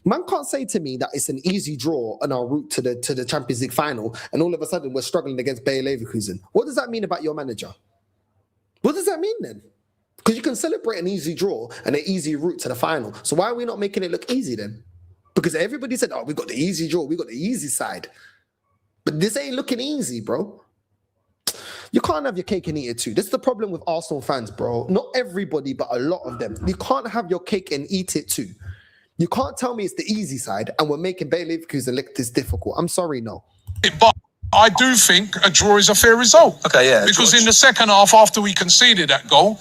Man can't say to me that it's an easy draw on our route to the Champions League final, and all of a sudden we're struggling against Bayer Leverkusen. What does that mean about your manager? What does that mean then? Because you can celebrate an easy draw and an easy route to the final. So why are we not making it look easy then? Because everybody said, oh, we got the easy draw, we got the easy side. But this ain't looking easy, bro. You can't have your cake and eat it too. This is the problem with Arsenal fans, bro. Not everybody, but a lot of them. You can't have your cake and eat it too. You can't tell me it's the easy side and we're making Bayer Leverkusen look this difficult. I'm sorry, no. But I do think a draw is a fair result. Okay, yeah. Because in the second half, after we conceded that goal,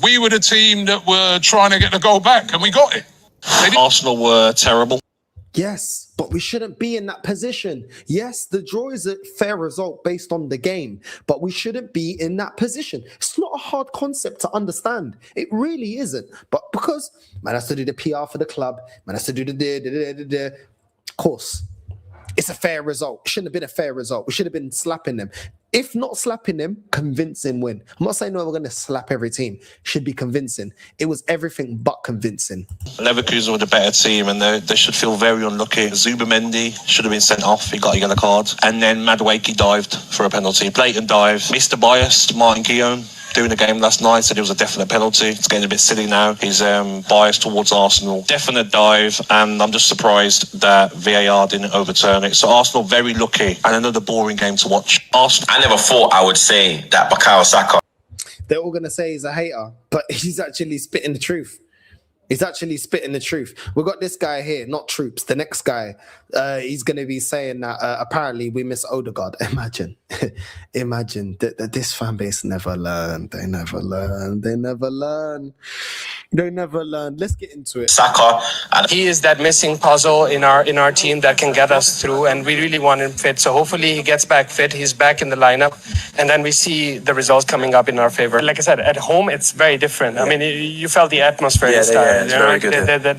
we were the team that were trying to get the goal back and we got it. Arsenal were terrible. Yes, but we shouldn't be in that position. Yes, the draw is a fair result based on the game, but we shouldn't be in that position. It's not a hard concept to understand. It really isn't. But because man has to do the PR for the club, man has to do the of course, it's a fair result. It shouldn't have been a fair result. We should have been slapping them. If not slapping them, convincing win. I'm not saying no, we're going to slap every team. It should be convincing. It was everything but convincing. Leverkusen were the better team and they should feel very unlucky. Zubimendi should have been sent off. He got a yellow card. And then Madueke dived for a penalty. Blatant dive. Mr. Biased, Martin Keown, doing the game last night, said it was a definite penalty. It's getting a bit silly now. He's biased towards Arsenal. Definite dive, and I'm just surprised that VAR didn't overturn it. So Arsenal very lucky, and another boring game to watch. Arsenal. I never thought I would say that Bukayo Saka. They're all going to say he's a hater, but he's actually spitting the truth. He's actually spitting the truth. We've got this guy here, not Troops. The next guy, he's going to be saying that apparently we miss Odegaard. Imagine that this fan base never learned. They never learn. Let's get into it. Saka, and he is that missing puzzle in our team that can get us through, and we really want him fit. So hopefully he gets back fit. He's back in the lineup, and then we see the results coming up in our favor. Like I said, at home it's very different. Yeah. I mean, you felt the atmosphere this time. It's very good. They're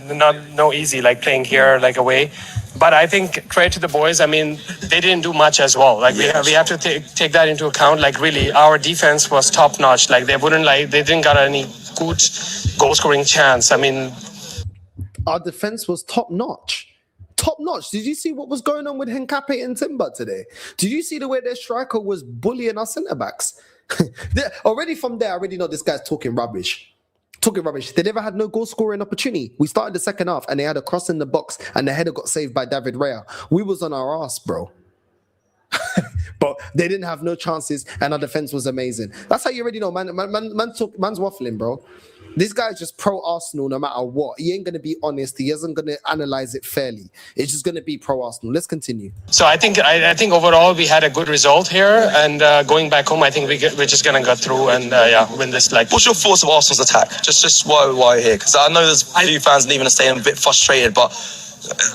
not easy, like playing here, like away. But I think credit to the boys. I mean, they didn't do much as well. Like we have to take that into account. Like really, our defense was top notch. Like they didn't got any good goal scoring chance. I mean, our defense was top notch. Top notch. Did you see what was going on with Henkape and Timber today? Did you see the way their striker was bullying our centre backs? Already from there, I already know this guy's talking rubbish. Talking rubbish. They never had no goal scoring opportunity. We started the second half and they had a cross in the box and the header got saved by David Raya. We was on our ass, bro. But they didn't have no chances and our defense was amazing. That's how you already know, man's waffling, bro. This guy's just pro-Arsenal no matter what. He ain't going to be honest. He isn't going to analyze it fairly. It's just going to be pro-Arsenal. Let's continue. So I think overall we had a good result here, and going back home, I think we're just going to go through and win this leg. What's your thoughts of Arsenal's attack? Just why you're here? Because I know there's a few fans leaving us staying a bit frustrated, but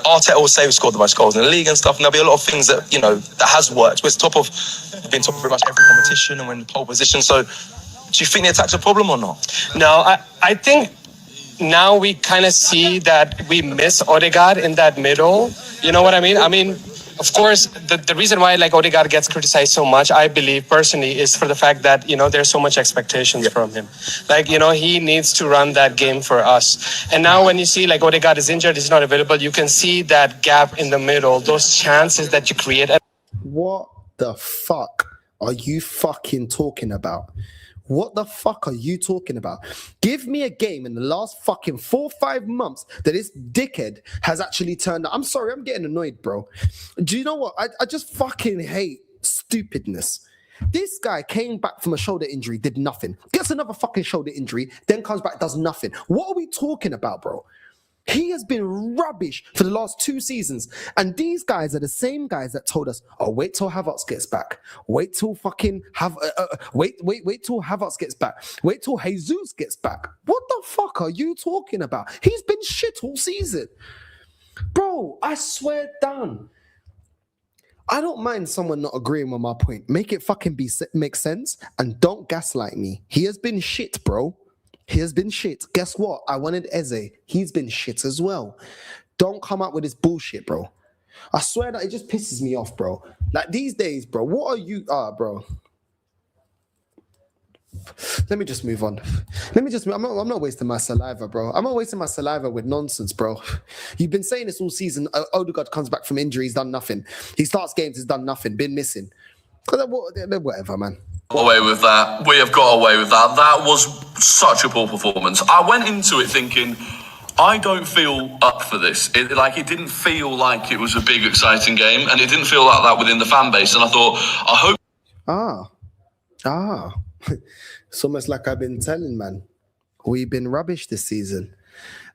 Arteta will say we scored the most goals in the league and stuff, and there'll be a lot of things that, that has worked. We're been top of pretty much every competition and we're in pole position, so do you think the attack's a problem or not? No, I think now we kind of see that we miss Odegaard in that middle. You know what I mean? I mean, of course, the reason why Odegaard gets criticized so much, I believe personally, is for the fact that, there's so much expectations from him. He needs to run that game for us. And now when you see Odegaard is injured, he's not available, you can see that gap in the middle, those chances that you create. What the fuck are you fucking talking about? What the fuck are you talking about? Give me a game in the last fucking 4 or 5 months that this dickhead has actually turned up. I'm sorry, I'm getting annoyed, bro. Do you know what? I just fucking hate stupidness. This guy came back from a shoulder injury, did nothing. Gets another fucking shoulder injury, then comes back, does nothing. What are we talking about, bro? He has been rubbish for the last 2 seasons. And these guys are the same guys that told us, oh, wait till Havertz gets back. Wait till fucking wait till Havertz gets back. Wait till Jesus gets back. What the fuck are you talking about? He's been shit all season. Bro, I swear down. I don't mind someone not agreeing with my point. Make it fucking make sense and don't gaslight me. He has been shit, bro. He has been shit. Guess what? I wanted Eze. He's been shit as well. Don't come up with this bullshit, bro. I swear that it just pisses me off, bro. These days, bro, what are you... bro. Let me just move on. I'm not wasting my saliva, bro. I'm not wasting my saliva with nonsense, bro. You've been saying this all season. Odegaard comes back from injury. He's done nothing. He starts games. He's done nothing. Been missing. Whatever, man. Away with that. We have got away with that. That was such a poor performance. I went into it thinking, I don't feel up for this. It didn't feel like it was a big, exciting game, and it didn't feel like that within the fan base. And I thought, I hope... It's almost like I've been telling, man. We've been rubbish this season.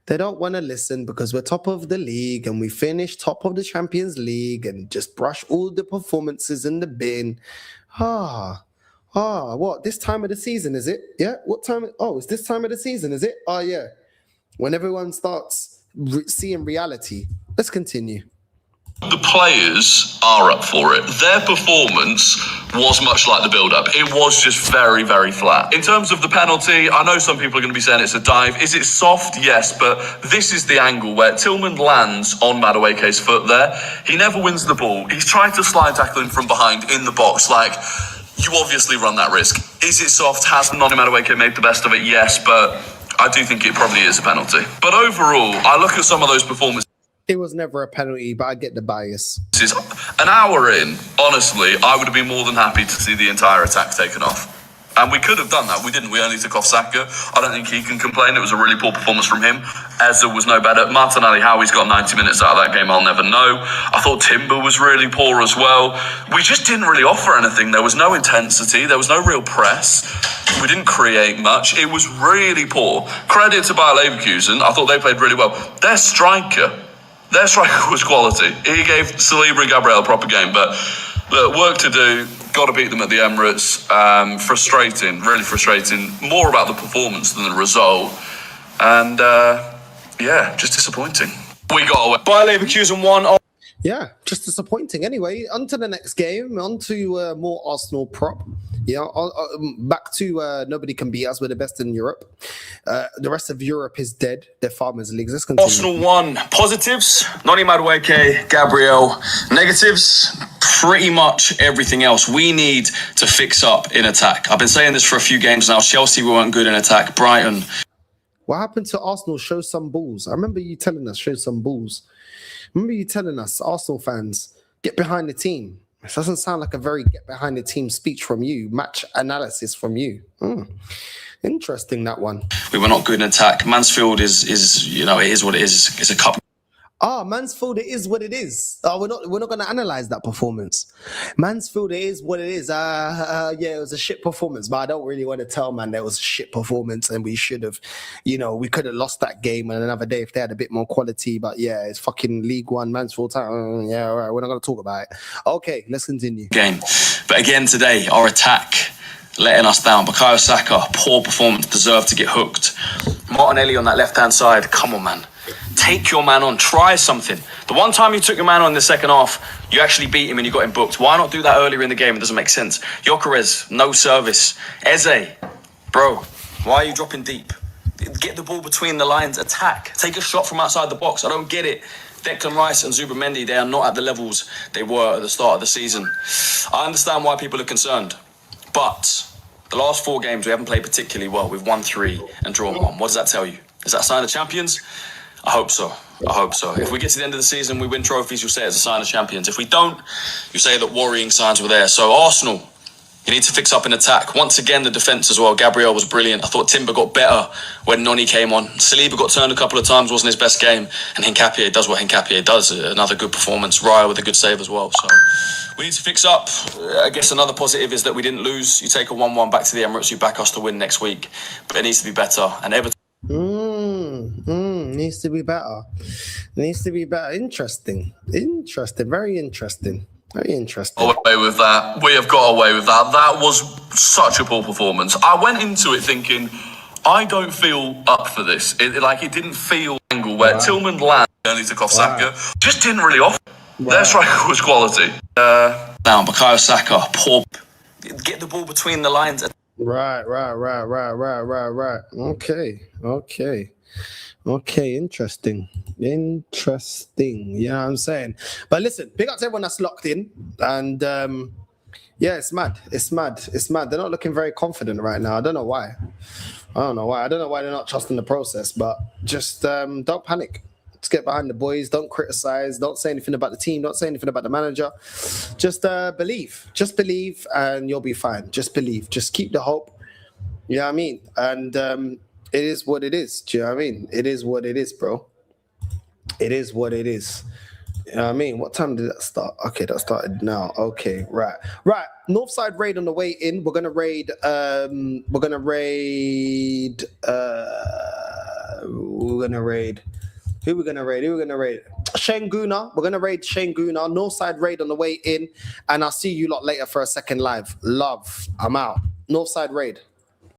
They don't want to listen because we're top of the league and we finished top of the Champions League and just brush all the performances in the bin. What? This time of the season, is it? Yeah? What time? It's this time of the season, is it? Oh, yeah. When everyone starts seeing reality. Let's continue. The players are up for it. Their performance was much like the build-up. It was just very, very flat. In terms of the penalty, I know some people are going to be saying it's a dive. Is it soft? Yes, but this is the angle where Tillman lands on Madueke's foot there. He never wins the ball. He's trying to slide tackle him from behind in the box. You obviously run that risk. Is it soft? Has Noni Madueke made the best of it? Yes, but I do think it probably is a penalty. But overall, I look at some of those performances. It was never a penalty, but I get the bias. An hour in, honestly, I would have been more than happy to see the entire attack taken off. And we could have done that. We didn't. We only took off Saka. I don't think he can complain. It was a really poor performance from him. Eze was no better. Martinelli, how he's got 90 minutes out of that game, I'll never know. I thought Timber was really poor as well. We just didn't really offer anything. There was no intensity. There was no real press. We didn't create much. It was really poor. Credit to Bayer Leverkusen. I thought they played really well. Their striker was quality. He gave Saliba and Gabriel a proper game, but look, work to do. Got to beat them at the Emirates. Frustrating, really frustrating. More about the performance than the result. And just disappointing. We got away. Bayer Leverkusen won. Yeah, just disappointing. Anyway, on to the next game. On to more Arsenal prop. Yeah, back to nobody can beat us. We're the best in Europe. The rest of Europe is dead. They're farmers' leagues. Let's continue. Arsenal won. Positives, Noni Madueke, Gabriel. Negatives, pretty much everything else. We need to fix up in attack. I've been saying this for a few games now. Chelsea weren't good in attack. Brighton. What happened to Arsenal? Show some balls. I remember you telling us, show some balls. Remember you telling us, Arsenal fans, get behind the team. It doesn't sound like a very get behind the team speech from you, match analysis from you. Interesting, that one. We were not good in attack. Mansfield is you know, it is what it is. It's a cup. Mansfield, it is what it is. We're not going to analyze that performance. Mansfield, it is what it is. Yeah, it was a shit performance, but I don't really want to tell, man, that was a shit performance, and we should have, we could have lost that game on another day if they had a bit more quality. But yeah, it's fucking League One, Mansfield Town. Yeah, all right, we're not going to talk about it. Okay, let's continue. Game, but again today, our attack letting us down. Bukayo Saka, poor performance, deserved to get hooked. Martinelli on that left-hand side, come on, man. Take your man on, try something. The one time you took your man on in the second half, you actually beat him and you got him booked. Why not do that earlier in the game? It doesn't make sense. Gyökeres, no service. Eze, bro, why are you dropping deep? Get the ball between the lines, attack. Take a shot from outside the box. I don't get it. Declan Rice and Zubimendi, they are not at the levels they were at the start of the season. I understand why people are concerned, but the last 4 games we haven't played particularly well. We've won 3 and drawn 1. What does that tell you? Is that a sign of champions? I hope so. If we get to the end of the season, we win trophies, you'll say it's a sign of champions. If we don't, you say that worrying signs were there. So Arsenal, you need to fix up in attack. Once again, the defence as well. Gabriel was brilliant. I thought Timber got better when Noni came on. Saliba got turned a couple of times, wasn't his best game. And Hincapié does what Hincapié does. Another good performance. Raya with a good save as well. So we need to fix up. I guess another positive is that we didn't lose. You take a 1-1 back to the Emirates, you back us to win next week. But it needs to be better. And Everton... Needs to be better. Interesting. Very interesting. Away with that. We have got away with that. That was such a poor performance. I went into it thinking, I don't feel up for this. It didn't feel angle where Tillman landed only took off Saka. Just didn't really offer. Their striker was quality. Now, Bukayo Saka, poor. Get the ball between the lines. Right. Okay, interesting. You know what I'm saying? But listen, big up to everyone that's locked in. And yeah, it's mad. They're not looking very confident right now. I don't know why. I don't know why they're not trusting the process, but just don't panic. Let's get behind the boys. Don't criticize. Don't say anything about the team. Don't say anything about the manager. Just believe. Just believe and you'll be fine. Just believe. Just keep the hope. You know what I mean? And it is what it is. Do you know what I mean? It is what it is, bro. It is what it is. You know what I mean? What time did that start? Okay, that started now. Okay, right. Northside raid on the way in. We're gonna raid. Who we gonna raid? Şengün'ü. We're gonna raid Şengün'ü. Northside raid on the way in, and I'll see you lot later for a second live. Love. I'm out. Northside raid.